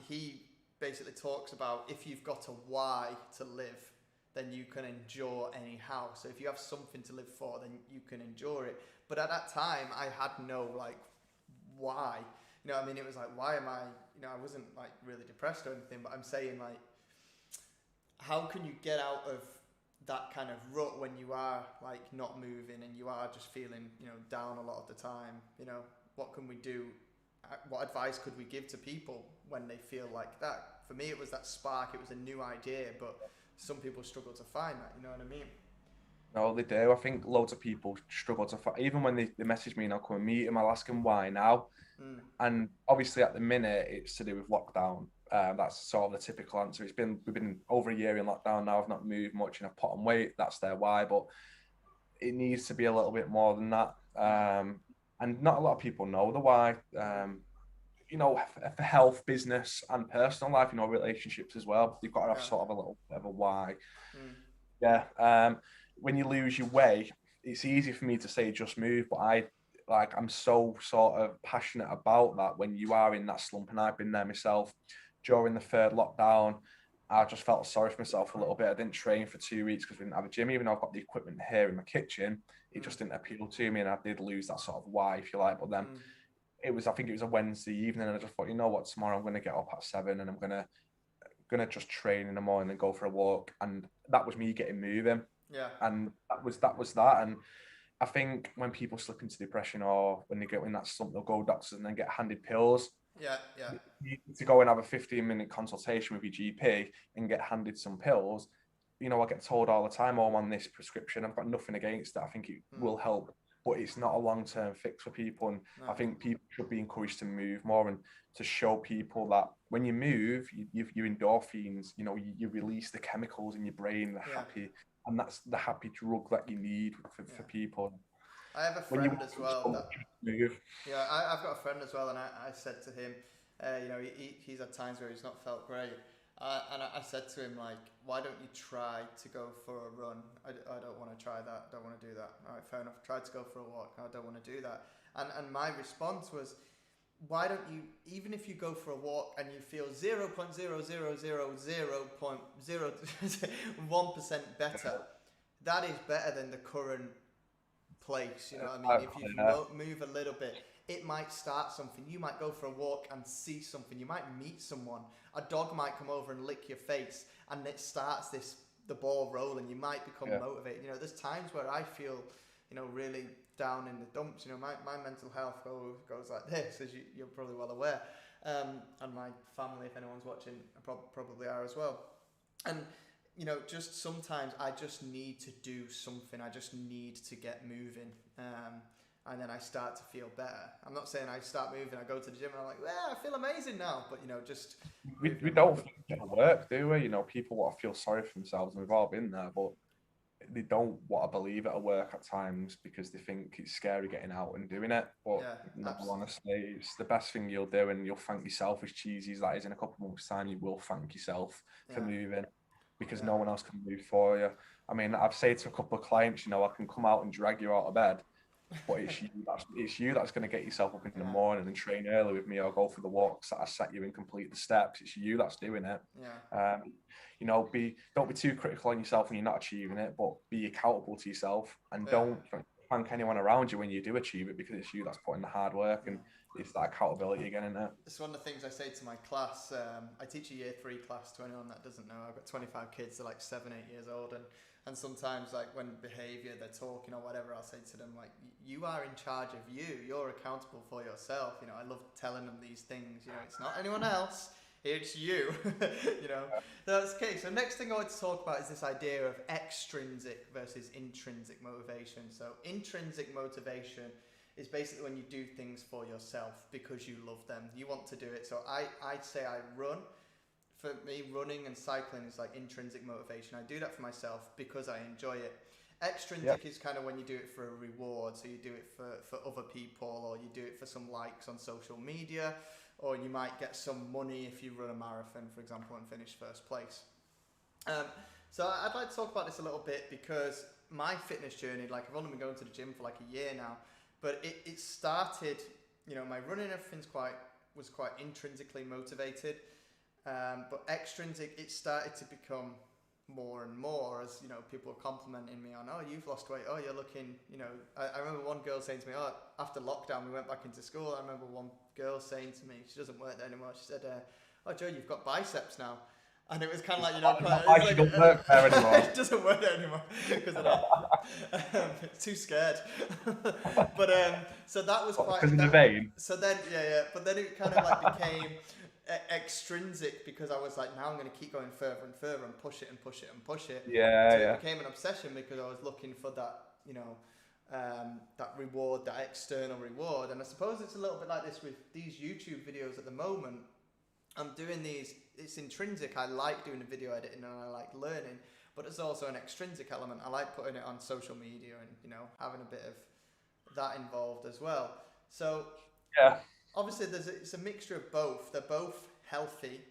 he basically talks about if you've got a why to live, then you can endure anyhow. So if you have something to live for, then you can endure it. But at that time, I had no why. It was like, why am I, I wasn't really depressed or anything, but I'm saying how can you get out of that kind of rut when you are not moving and you are just feeling, down a lot of the time? What can we do? What advice could we give to people when they feel like that? For me, it was that spark. It was a new idea, but some people struggle to find that. You know what I mean? No, they do. I think loads of people struggle to find, even when they message me and I'll come and meet them, I'll ask them why now. And obviously at the minute it's to do with lockdown. That's sort of the typical answer. We've been over a year in lockdown now. I've not moved much and I've put on weight. That's their why, but it needs to be a little bit more than that. And not a lot of people know the why. You know, for health, business, and personal life, you know, relationships as well. You've got to have sort of a little bit of a why. Yeah. When you lose your way, it's easy for me to say just move, but I'm so sort of passionate about that when you are in that slump, and I've been there myself. During the third lockdown, I just felt sorry for myself a little bit. I didn't train for 2 weeks because we didn't have a gym. Even though I've got the equipment here in my kitchen, it just didn't appeal to me, and I did lose that sort of why, if you like. But then I think it was a Wednesday evening, and I just thought, you know what, tomorrow I'm going to get up at 7 and I'm gonna just train in the morning and go for a walk, and that was me getting moving. And that was that. And I think when people slip into depression or when they get in that slump, they'll go to doctors and then get handed pills. You need to go and have a 15-minute consultation with your GP and get handed some pills. You know, I get told all the time, oh, I'm on this prescription. I've got nothing against that. I think it will help, but it's not a long-term fix for people. And I think people should be encouraged to move more and to show people that when you move, your endorphins, you know, you release the chemicals in your brain, the happy, and that's the happy drug that you need for people. I have a friend as well. I've got a friend as well, and I said to him, you know, he's had times where he's not felt great. And I said to him, like, why don't you try to go for a run? I don't want to try that. Don't want to do that. All right, fair enough. Try to go for a walk. I don't want to do that. And my response was, why don't you, even if you go for a walk and you feel 0.0000001% better, that is better than the current place. You know what I mean? If you move a little bit, it might start something. You might go for a walk and see something. You might meet someone. A dog might come over and lick your face, and it starts the ball rolling. You might become motivated. You know, there's times where I feel, you know, really down in the dumps. You know, my mental health goes like this, as you're probably well aware. And my family, if anyone's watching, probably are as well. And, you know, just sometimes I just need to do something. I just need to get moving. And then I start to feel better. I'm not saying I start moving, I go to the gym and I'm like, well, I feel amazing now. But, you know, just... We don't think it'll work, do we? You know, people want to feel sorry for themselves, and we've all been there, but they don't want to believe it'll work at times because they think it's scary getting out and doing it. But honestly, it's the best thing you'll do, and you'll thank yourself, as cheesy as that is. In a couple of months' time, you will thank yourself for moving, because no one else can move for you. I mean, I've said to a couple of clients, you know, I can come out and drag you out of bed, but it's you that's going to get yourself up in the morning and train early with me, or go for the walks that I set you and complete the steps. It's you that's doing it. You know, don't be too critical on yourself when you're not achieving it, but be accountable to yourself, and don't thank anyone around you when you do achieve it, because it's you that's putting the hard work, and it's that accountability again, isn't it? It's one of the things I say to my class. I teach a year 3 class. To anyone that doesn't know, I've got 25 kids. They're like 7, 8 years old, and sometimes, like, when behaviour, they're talking or whatever, I'll say to them, like, you are in charge of you. You're accountable for yourself. You know, I love telling them these things. You know, it's not anyone else. It's you. You know, that's okay. So next thing I want to talk about is this idea of extrinsic versus intrinsic motivation. So intrinsic motivation is basically when you do things for yourself because you love them. You want to do it. So I'd say I run. For me, running and cycling is like intrinsic motivation. I do that for myself because I enjoy it. Extrinsic is kind of when you do it for a reward. So you do it for other people, or you do it for some likes on social media, or you might get some money if you run a marathon, for example, and finish first place. So I'd like to talk about this a little bit, because my fitness journey, like, I've only been going to the gym for like a year now, but it started, you know, my running and everything's was quite intrinsically motivated. But extrinsic, it started to become more and more as, you know, people were complimenting me on, oh, you've lost weight, oh, you're looking, you know, I remember one girl saying to me, oh, after lockdown, we went back into school. I remember one girl saying to me, she doesn't work there anymore, she said, oh, Joe, you've got biceps now. And it was kind of like, you know, it doesn't work there anymore. It doesn't work there anymore because of that. Too scared. But so that was quite. Because of the vein. So then, but then it kind of like became extrinsic because I was like, now I'm going to keep going further and further and push it and push it and push it. Yeah, So yeah. it became an obsession because I was looking for that, you know, that reward, that external reward. And I suppose it's a little bit like this with these YouTube videos at the moment. I'm doing these, it's intrinsic. I like doing the video editing and I like learning, but there's also an extrinsic element. I like putting it on social media and, you know, having a bit of that involved as well. So yeah, obviously it's a mixture of both. They're both healthy,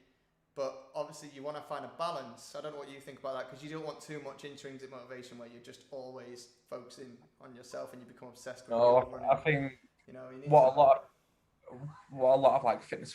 but obviously you want to find a balance. I don't know what you think about that, because you don't want too much intrinsic motivation where you're just always focusing on yourself and you become obsessed with running. I think you know, you need what a lot of like fitness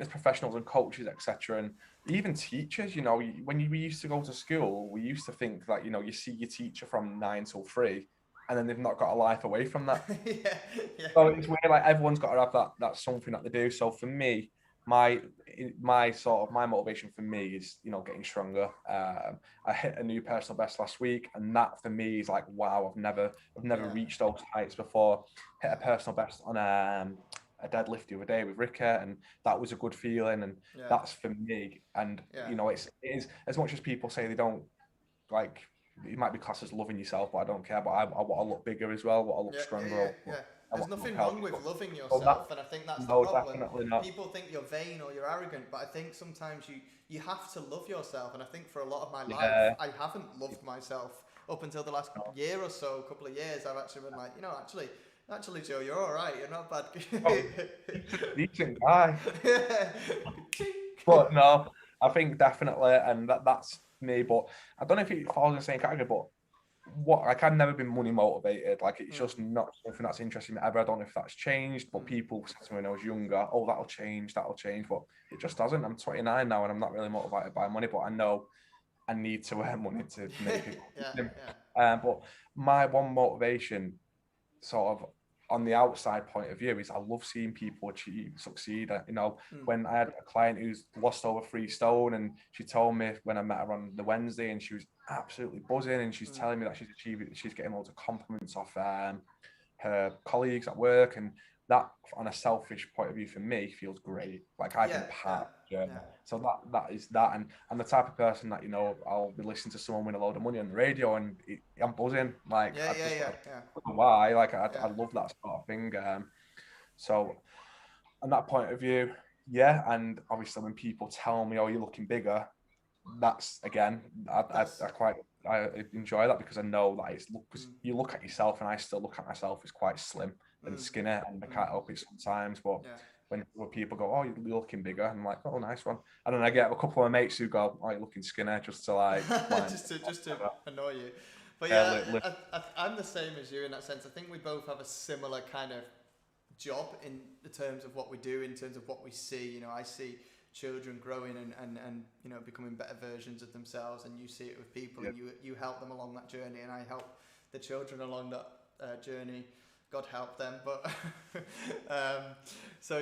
professionals and coaches, etc., and even teachers, you know, when we used to go to school, we used to think that, you know, you see your teacher from 9 till 3 and then they've not got a life away from that. yeah. So it's weird, like everyone's got to have that's something that they do. So for me, my motivation for me is, you know, getting stronger. I hit a new personal best last week, and that for me is like, wow, I've never reached those heights before. Hit a personal best on a deadlift the other day with Rika, and that was a good feeling, and that's for me. And you know, it is, as much as people say they don't like, it might be classed as loving yourself, but I don't care. But I want to look bigger as well. I want to look stronger. There's nothing wrong with loving yourself, and I think that's the problem. Definitely not. People think you're vain or you're arrogant, but I think sometimes you have to love yourself, and I think for a lot of my life, I haven't loved myself up until the last year or so, couple of years. I've actually been like, you know, actually, Joe, you're all right. You're not bad. Decent guy. But no, I think definitely, and that's me. But I don't know if it falls in the same category, but I've never been money motivated. Like, it's just not something that's interesting me ever. I don't know if that's changed, but people said to me when I was younger, oh, that'll change. But it just doesn't. I'm 29 now and I'm not really motivated by money, but I know I need to earn money to make it. But my one motivation, sort of on the outside point of view, is I love seeing people succeed. You know, when I had a client who's lost over 3 stone, and she told me when I met her on the Wednesday, and she was absolutely buzzing, and she's telling me that she's getting loads of compliments off her colleagues at work, and that, on a selfish point of view, for me, feels great. Like, I've been part of the journey. So that is that, and I'm the type of person that, you know, I'll be listening to someone win a load of money on the radio, and I'm buzzing. Like, I don't know why. Like, I love that sort of thing. So on that point of view, and obviously when people tell me, "Oh, you're looking bigger," that's, again, I enjoy that, because I know that it's, because you look at yourself, and I still look at myself as quite slim and skinny, and I can't help it sometimes. But when people go, "Oh, you're looking bigger," I'm like, "Oh, nice one." And then I get a couple of mates who go, "Oh, you're looking skinny," just to like just to annoy you. But I'm the same as you in that sense. I think we both have a similar kind of job in the terms of what we do, in terms of what we see. You know, I see children growing and you know, becoming better versions of themselves, and you see it with people, and you help them along that journey, and I help the children along that journey. God help them. But so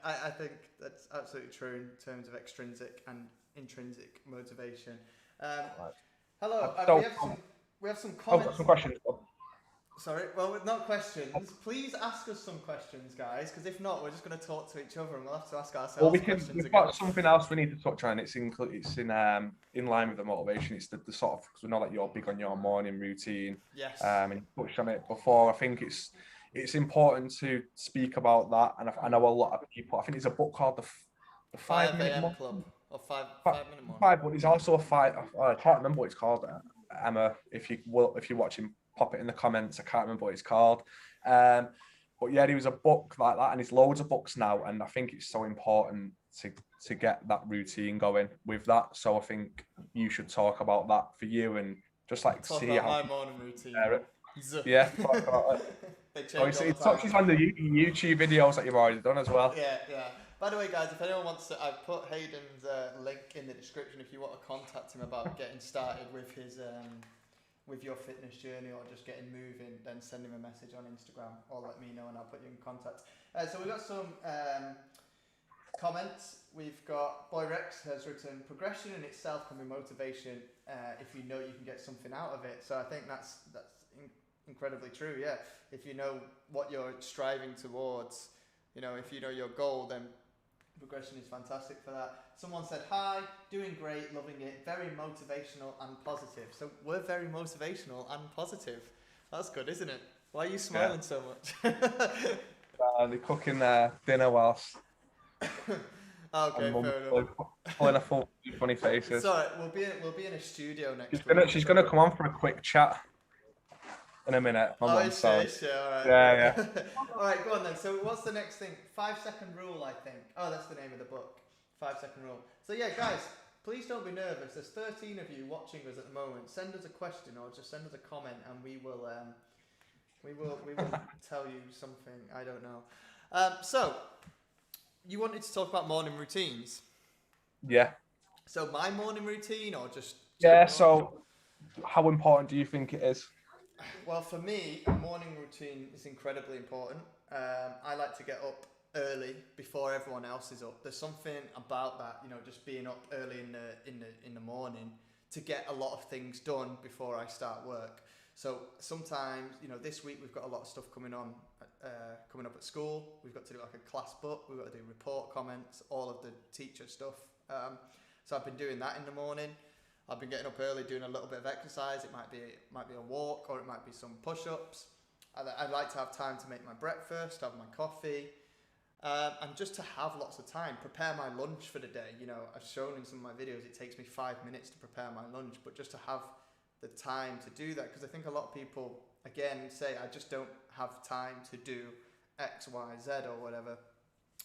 I think that's absolutely true in terms of extrinsic and intrinsic motivation. Hello, we have some comments. I've got some questions. Sorry, well, not questions. Please ask us some questions, guys, because if not, we're just going to talk to each other, and we'll have to ask ourselves questions. We've got something else we need to touch on. It's in line with the motivation. It's the sort of, because we know that you're big on your morning routine. Yes. And you touched on it before. I think it's important to speak about that. And I know a lot of people. I think it's a book called the 5 Minute Club, or 5 minute morning. 5, but it's also a 5. I can't remember what it's called. Emma, if you're watching, pop it in the comments. I can't remember what it's called. But yeah, there was a book like that, and there's loads of books now, and I think it's so important to get that routine going with that. So I think you should talk about that for you, and just like see how my morning routine. Yeah, talk about it. It touches on the YouTube videos that you've already done as well. Yeah. By the way, guys, if anyone wants to, I've put Hayden's link in the description if you want to contact him about getting started with his with your fitness journey, or just getting moving, then send him a message on Instagram or let me know and I'll put you in contact. So we've got some comments. We've got Boy Rex has written, progression in itself can be motivation if you know you can get something out of it. So I think that's incredibly true. Yeah, if you know what you're striving towards, you know, if you know your goal, then Progression is fantastic for that. Someone said, hi, doing great, loving it, very motivational and positive. So we're very motivational and positive. That's good, isn't it? Why are you smiling so much? They're cooking their dinner whilst okay, fair enough. pulling a full funny faces. It's alright, we'll be in a studio next week. week. She's gonna come on for a quick chat in a minute. Oh, is she? Alright. Yeah. Alright, go on then. So what's the next thing? 5-second rule, I think. Oh, that's the name of the book. 5-second rule. So yeah, guys, please don't be nervous. There's 13 of you watching us at the moment. Send us a question or just send us a comment, and we will tell you something. I don't know. So you wanted to talk about morning routines? Yeah. So my morning routine, or just yeah. So how important do you think it is? Well, for me, a morning routine is incredibly important. I like to get up early before everyone else is up. There's something about that, you know, just being up early in the morning to get a lot of things done before I start work. So sometimes, you know, this week we've got a lot of stuff coming up at school. We've got to do like a class book. We've got to do report comments, all of the teacher stuff. So I've been doing that in the morning. I've been getting up early, doing a little bit of exercise. It might be a walk, or it might be some push-ups. I like to have time to make my breakfast, have my coffee, and just to have lots of time. Prepare my lunch for the day. You know, I've shown in some of my videos it takes me 5 minutes to prepare my lunch, but just to have the time to do that, because I think a lot of people again say I just don't have time to do X, Y, Z or whatever.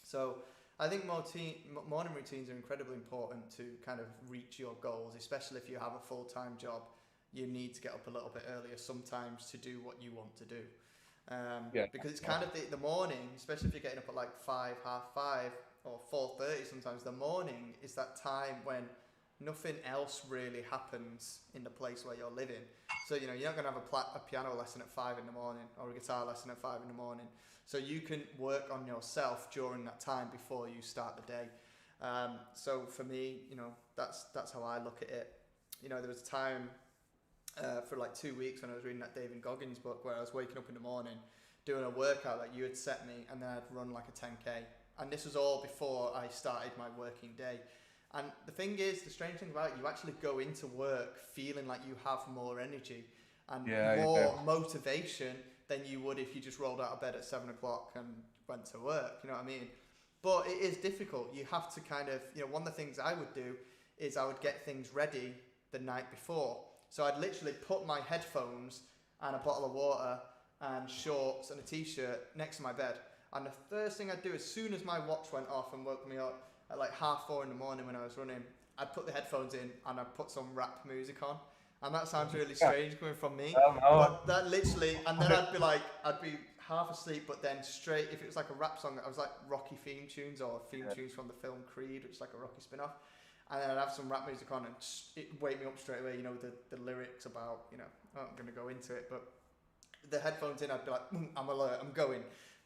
So I think morning routines are incredibly important to kind of reach your goals, especially if you have a full-time job. You need to get up a little bit earlier sometimes to do what you want to do. Because it's kind of the morning, especially if you're getting up at like 5, half 5 or 4:30 sometimes, the morning is that time when nothing else really happens in the place where you're living. So, you know, you're not going to have a piano lesson at 5 in the morning or a guitar lesson at 5 in the morning. So you can work on yourself during that time before you start the day. So for me, you know, that's how I look at it. You know, there was a time for like 2 weeks when I was reading that David Goggins book where I was waking up in the morning, doing a workout that you had set me, and then I'd run like a 10K. And this was all before I started my working day. And the thing is, the strange thing about it, you actually go into work feeling like you have more energy and more motivation than you would if you just rolled out of bed at 7 o'clock and went to work, you know what I mean? But it is difficult. You have to kind of, you know, one of the things I would do is I would get things ready the night before. So I'd literally put my headphones and a bottle of water and shorts and a t-shirt next to my bed. And the first thing I'd do, as soon as my watch went off and woke me up at like 4:30 in the morning when I was running, I'd put the headphones in and I'd put some rap music on. And that sounds really strange coming from me. But that literally, and then I'd be half asleep, but then straight, if it was like a rap song, I was like Rocky theme tunes or theme tunes from the film Creed, which is like a Rocky spin-off. And then I'd have some rap music on and it'd wake me up straight away, you know, the lyrics about, you know, I'm not going to go into it, but the headphones in, I'd be like, I'm alert, I'm going.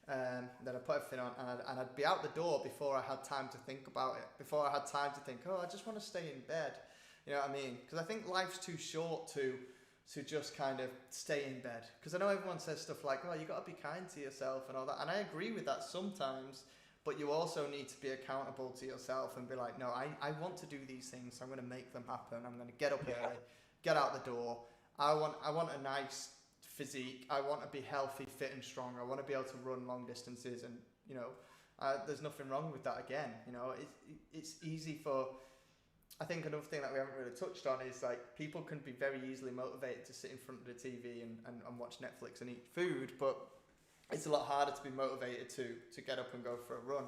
Then I'd put everything on and I'd be out the door before I had time to think about it, before I had time to think, I just want to stay in bed. You know what I mean? Because I think life's too short to just kind of stay in bed. Because I know everyone says stuff like, you got to be kind to yourself and all that. And I agree with that sometimes, but you also need to be accountable to yourself and be like, no, I want to do these things, so I'm going to make them happen. I'm going to get up early, get out the door. I want a nice physique. I want to be healthy, fit and strong. I want to be able to run long distances, and you know, there's nothing wrong with that. Again, you know, it's easy for, I think another thing that we haven't really touched on is like people can be very easily motivated to sit in front of the TV and watch Netflix and eat food, but it's a lot harder to be motivated to get up and go for a run.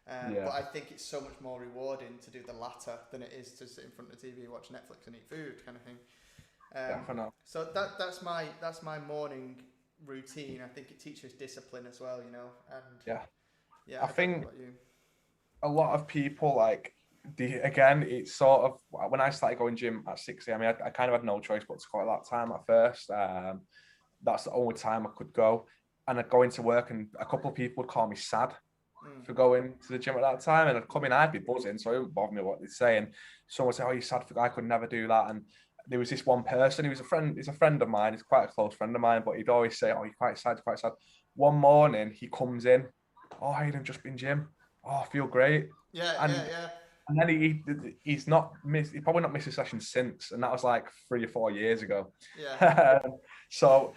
But I think it's so much more rewarding to do the latter than it is to sit in front of the TV, watch Netflix and eat food kind of thing. So that's my morning routine. I think it teaches discipline as well, you know. And I think a lot of people like it's sort of when I started going gym at 6 a.m. I kind of had no choice but to go at that time at first. That's the only time I could go, and I'd go into work and a couple of people would call me sad for going to the gym at that time, and I'd come in, I'd be buzzing, so it wouldn't bother me what they'd say. And someone would say, you're sad for, I could never do that. And there was this one person, he's a friend of mine, he's quite a close friend of mine, but he'd always say, you're quite sad. One morning he comes in, Hayden, just been gym. oh, I feel great. Yeah, And yeah, yeah. and then he's probably not missed a session since, and that was like 3 or 4 years ago. Yeah. So,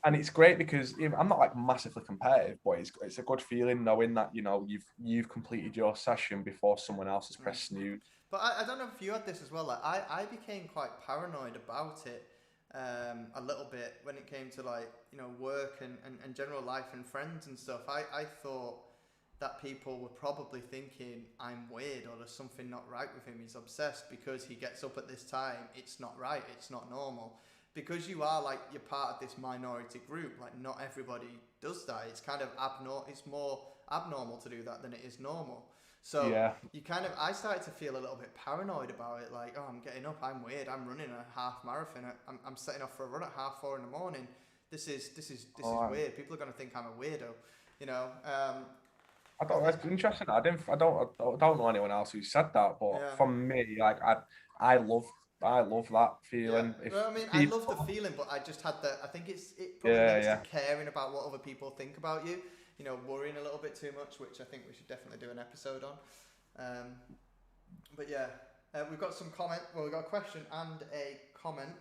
and it's great because I'm not like massively competitive, but it's a good feeling knowing that you've completed your session before someone else has pressed snooze. But I don't know if you had this as well. Like I became quite paranoid about it a little bit when it came to like work and general life and friends and stuff. I thought that people were probably thinking I'm weird or there's something not right with him. He's obsessed because he gets up at this time. It's not right. It's not normal. Because you are like you're part of this minority group. Like not everybody does that. It's kind of abnormal. It's more abnormal to do that than it is normal. So Yeah. I started to feel a little bit paranoid about it. Like, oh, I'm getting up. I'm weird. I'm running a half marathon. I'm setting off for a run at 4:30 in the morning. This is weird. People are gonna think I'm a weirdo. You know. I don't. That's interesting. I don't know anyone else who said that, but for me, like I love that feeling. Yeah. If Well, I mean, I people, love the feeling, but I just had I think it probably links to caring about what other people think about you. Worrying a little bit too much, which I think we should definitely do an episode on. But yeah, we've got some comment. Well, we've got a question and a comment.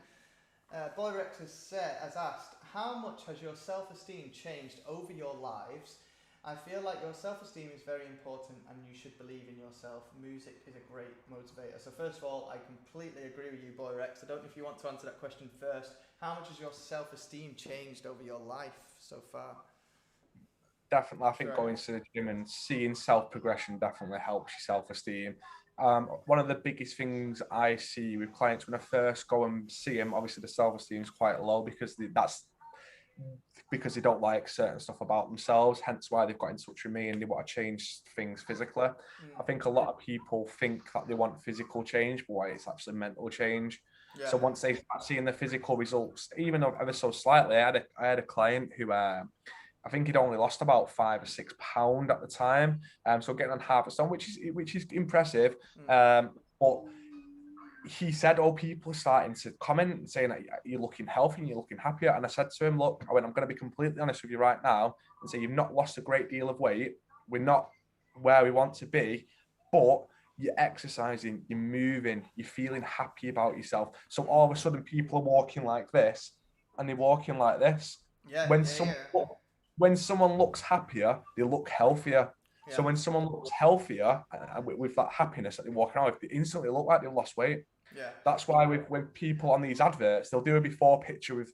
Boy Rex has asked, how much has your self-esteem changed over your lives? I feel like your self-esteem is very important and you should believe in yourself. Music is a great motivator. So first of all, I completely agree with you, Boy Rex. I don't know if you want to answer that question first. How much has your self-esteem changed over your life so far? Definitely, I think going to the gym and seeing self-progression definitely helps your self-esteem. One of the biggest things I see with clients when I first go and see them, obviously the self-esteem is quite low because they don't like certain stuff about themselves, hence why they've got in touch with me and they want to change things physically. I think a lot of people think that they want physical change, but it's actually mental change. Yeah. So once they start seeing the physical results, even ever so slightly, I had a client who I think he'd only lost about 5 or 6 pounds at the time. So getting on half a stone, which is impressive. But he said, oh, people are starting to comment and saying that you're looking healthy and you're looking happier. And I said to him, look, I'm going to be completely honest with you right now and say you've not lost a great deal of weight. We're not where we want to be, but you're exercising, you're moving, you're feeling happy about yourself. So all of a sudden people are walking like this and they're walking like this. When someone looks happier, they look healthier. Yeah. So when someone looks healthier with that happiness that they're walking around, they instantly look like they've lost weight. Yeah. That's why when people on these adverts, they'll do a before picture with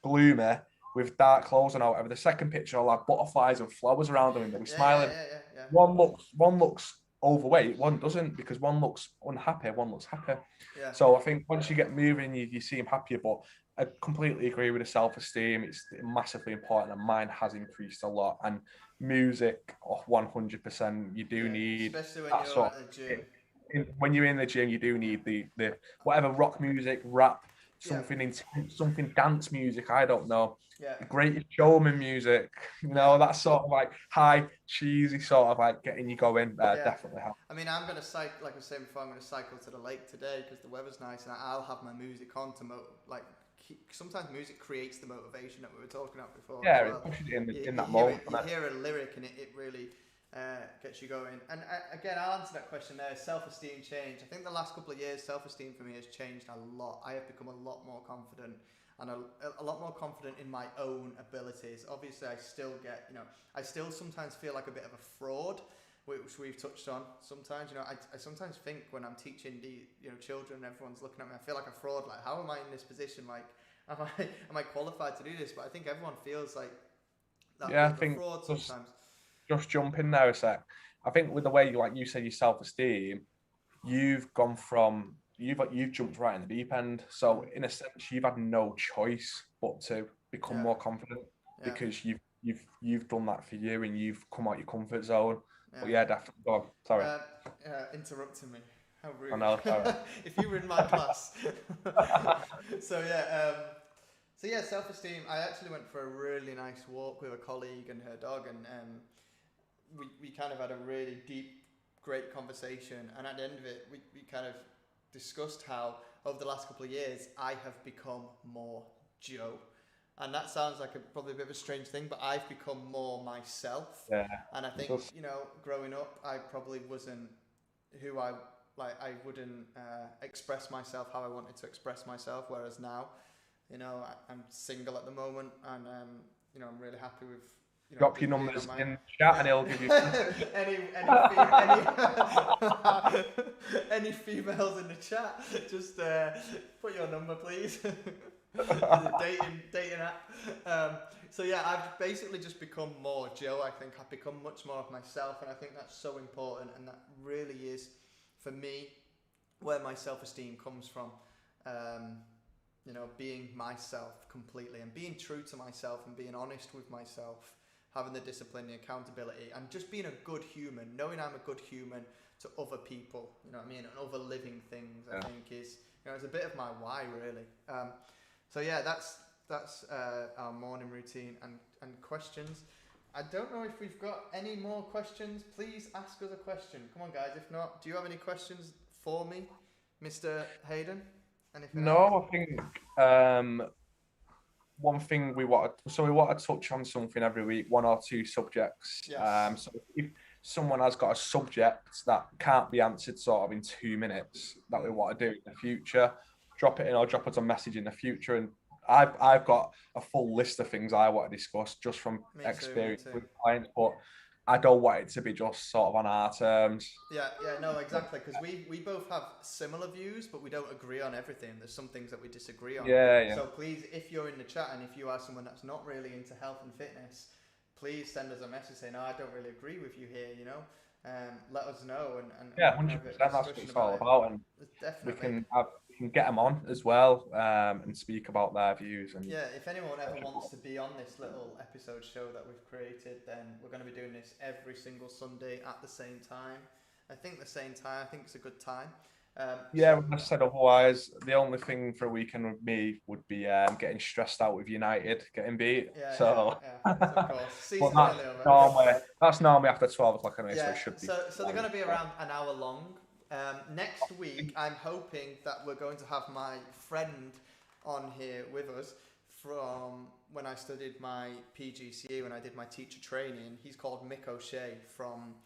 gloomy, with dark clothes and whatever. The second picture will have butterflies and flowers around them and they'll be smiling. Yeah. One looks overweight, one doesn't, because one looks unhappy, one looks happy. Yeah. So I think once you get moving, you seem happier. But I completely agree with the self-esteem. It's massively important, and mine has increased a lot. And music, 100%, you do need, especially when you're at the gym. When you're in the gym, you do need the whatever rock music, rap, something intense, something dance music. I don't know. Yeah. Greatest Showman music, that sort of like high, cheesy sort of like getting you going. Definitely helps. I mean, I'm going to cycle, like I was saying before, I'm going to cycle to the lake today because the weather's nice and I'll have my music on to sometimes music creates the motivation that we were talking about before. Yeah, it pushes it in that moment. You hear a lyric and it really gets you going. And again, I'll answer that question there. Self-esteem change. I think the last couple of years, self-esteem for me has changed a lot. I have become a lot more confident and a lot more confident in my own abilities. Obviously, I still get, I still sometimes feel like a bit of a fraud, which we've touched on sometimes. I sometimes think when I'm teaching the children, everyone's looking at me, I feel like a fraud. Like, how am I in this position? Like, am I qualified to do this? But I think everyone feels like that. Yeah, I think fraud sometimes. Just jump in there a sec. I think with the way you said your self-esteem, you've gone from you've jumped right in the deep end. So in a sense, you've had no choice but to become more confident because you've done that for you and you've come out your comfort zone. Yeah. But yeah, definitely. Go on. Sorry. Interrupting me. How rude. I know. Sorry. If you were in my class. So self-esteem. I actually went for a really nice walk with a colleague and her dog, and we kind of had a really deep, great conversation. And at the end of it, we kind of discussed how over the last couple of years I have become more Joe. And that sounds like probably a bit of a strange thing, but I've become more myself. Yeah. And I think, growing up, I probably wasn't who I wouldn't express myself how I wanted to express myself. Whereas now, I'm single at the moment, and I'm really happy with. Drop your numbers in chat, and he'll give you any females in the chat. Just put your number, please. dating app. So yeah, I've basically just become more Joe. I think I've become much more of myself, and I think that's so important, and that really is, for me, where my self-esteem comes from. Being myself completely, and being true to myself, and being honest with myself, having the discipline, the accountability, and just being a good human, knowing I'm a good human to other people, you know what I mean, and other living things. I think is, it's a bit of my why, really. So yeah, that's our morning routine and questions. I don't know if we've got any more questions. Please ask us a question. Come on, guys. If not, do you have any questions for me, Mr. Hayden? Anything else? I think one thing we want to touch on something every week, one or two subjects. Yes. So if someone has got a subject that can't be answered sort of in 2 minutes that we want to do in the future, drop it in or drop us a message in the future. And I've got a full list of things I want to discuss just from experience with clients, but I don't want it to be just sort of on our terms. Yeah, no, exactly. Because we both have similar views, but we don't agree on everything. There's some things that we disagree on. Yeah. So please, if you're in the chat and if you are someone that's not really into health and fitness, please send us a message saying, "No, I don't really agree with you here." Let us know and 100%. That's what it's all about, and definitely we can get them on as well and speak about their views. And if anyone ever wants to be on this little episode show that we've created, then we're going to be doing this every single Sunday at the same time. I think it's a good time. When I said otherwise, the only thing for a weekend with me would be getting stressed out with United getting beat. Of course. That's normally after 12 o'clock anyway, so it should be. So they're going to be around an hour long. Next week, I'm hoping that we're going to have my friend on here with us from when I studied my PGCE, when I did my teacher training. He's called Mick O'Shea from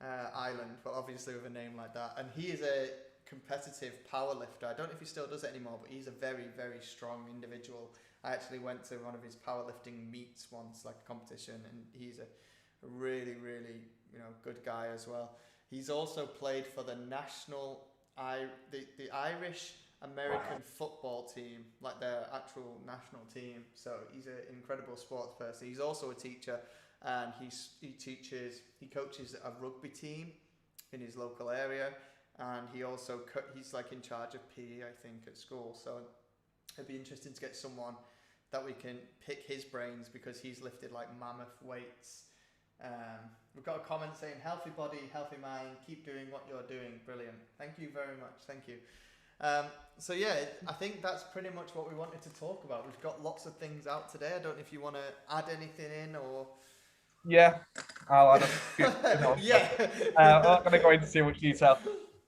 Ireland, but obviously with a name like that. And he is a competitive powerlifter. I don't know if he still does it anymore, but he's a very, very strong individual. I actually went to one of his powerlifting meets once, like a competition, and he's a really, really, good guy as well. He's also played for the the Irish American football team, like their actual national team. So he's an incredible sports person. He's also a teacher, and he coaches a rugby team in his local area, and he's like in charge of PE, I think, at school. So it'd be interesting to get someone that we can pick his brains, because he's lifted like mammoth weights. We've got a comment saying, "Healthy body, healthy mind, keep doing what you're doing." Brilliant. Thank you very much. Thank you. So yeah, I think that's pretty much what we wanted to talk about. We've got lots of things out today. I don't know if you want to add anything in or... Yeah, I'll add a few. I'm not going to go into too much detail.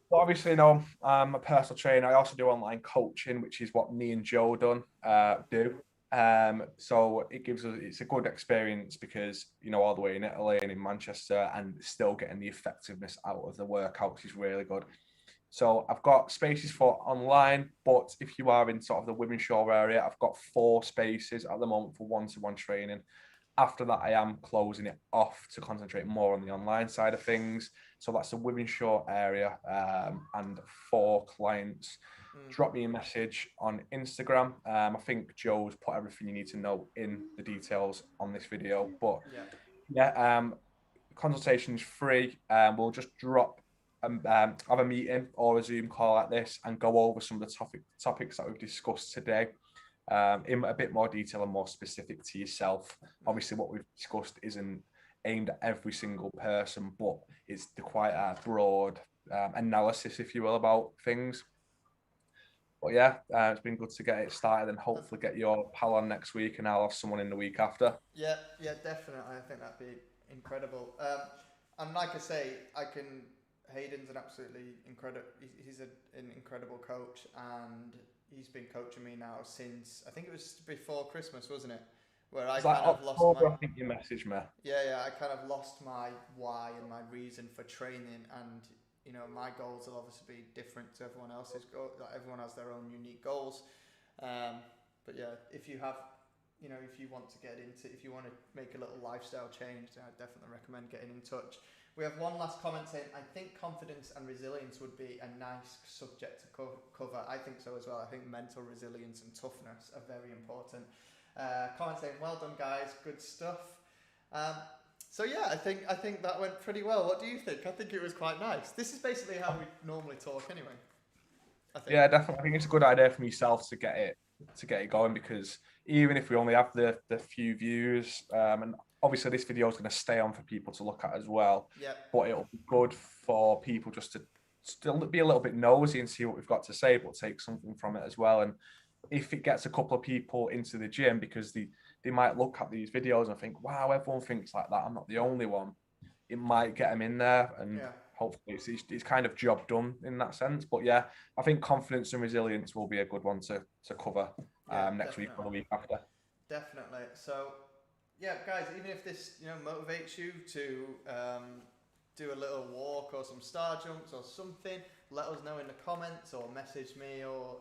But obviously, I'm a personal trainer. I also do online coaching, which is what me and Joe do. So it's a good experience because, all the way in Italy and in Manchester, and still getting the effectiveness out of the workouts is really good. So I've got spaces for online, but if you are in sort of the Wythenshawe area, I've got 4 spaces at the moment for one-to-one training. After that, I am closing it off to concentrate more on the online side of things. So that's the Wythenshawe area and 4 clients. Drop me a message on Instagram. I think Joe's put everything you need to know in the details on this video. But consultation's free. We'll just have a meeting or a Zoom call like this and go over some of the topics that we've discussed today in a bit more detail and more specific to yourself. Obviously, what we've discussed isn't aimed at every single person, but it's quite a broad analysis, if you will, about things. But yeah, it's been good to get it started and hopefully get your pal on next week, and I'll have someone in the week after. Yeah, definitely. I think that'd be incredible. And like I say, Hayden's an absolutely incredible. He's an incredible coach, and he's been coaching me now since, I think it was before Christmas, wasn't it? Where I It's kind like of lost October, my... I think you messaged me. Yeah, I kind of lost my why and my reason for training, and you know, my goals will obviously be different to everyone else's goals. Like, everyone has their own unique goals. But yeah, if you have, you know, if you want to get into, if you want to make a little lifestyle change, then I definitely recommend getting in touch. We have one last comment saying, I think confidence and resilience would be a nice subject to cover. I think so as well. I think mental resilience and toughness are very important. Comment saying, well done guys, good stuff. So yeah, I think that went pretty well. What do you think? I think it was quite nice. This is basically how we normally talk anyway. I think. Yeah, definitely. I think it's a good idea for myself to get it going, because even if we only have the few views, and obviously this video is going to stay on for people to look at as well. Yeah. But it'll be good for people just to still be a little bit nosy and see what we've got to say, but take something from it as well. And if it gets a couple of people into the gym, because they might look at these videos and think, wow, everyone thinks like that, I'm not the only one. It might get them in there, and hopefully it's kind of job done in that sense. But yeah, I think confidence and resilience will be a good one to cover next week or the week after. Definitely. So yeah, guys, even if this, you know, motivates you to do a little walk or some star jumps or something, let us know in the comments, or message me or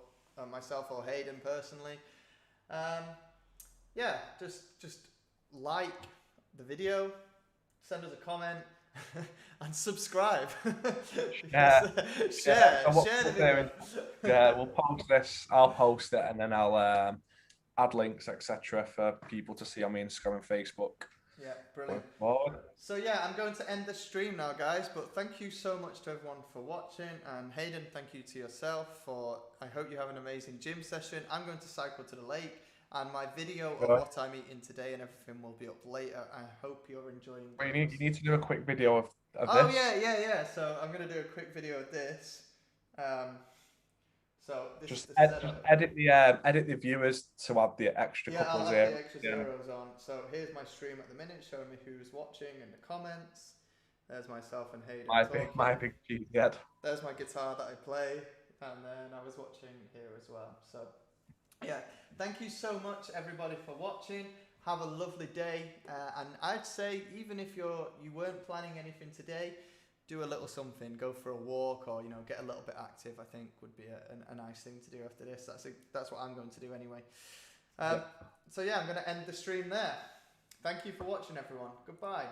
myself or Hayden personally. Yeah, just like the video, send us a comment, and subscribe. Share the video. Yeah, we'll post this. I'll post it, and then I'll add links, etc., for people to see on my Instagram and Facebook. Yeah, brilliant. So yeah, I'm going to end the stream now, guys, but thank you so much to everyone for watching, and Hayden, thank you to yourself for, I hope you have an amazing gym session. I'm going to cycle to the lake, and my video of what I'm eating today and everything will be up later. I hope you're enjoying this. You need to do a quick video of this. Oh yeah. So I'm going to do a quick video of this. So this just is the edit the viewers to add the extra couple I'll of add the extra zeros on. So here's my stream at the minute, showing me who's watching in the comments. There's myself and Hayden. My big cheese head. There's my guitar that I play, and then I was watching here as well. So yeah, thank you so much everybody for watching. Have a lovely day, and I'd say even if you weren't planning anything today, do a little something, go for a walk, or, you know, get a little bit active. I think would be a nice thing to do after this. That's what I'm going to do anyway. So yeah, I'm going to end the stream there. Thank you for watching, everyone. Goodbye.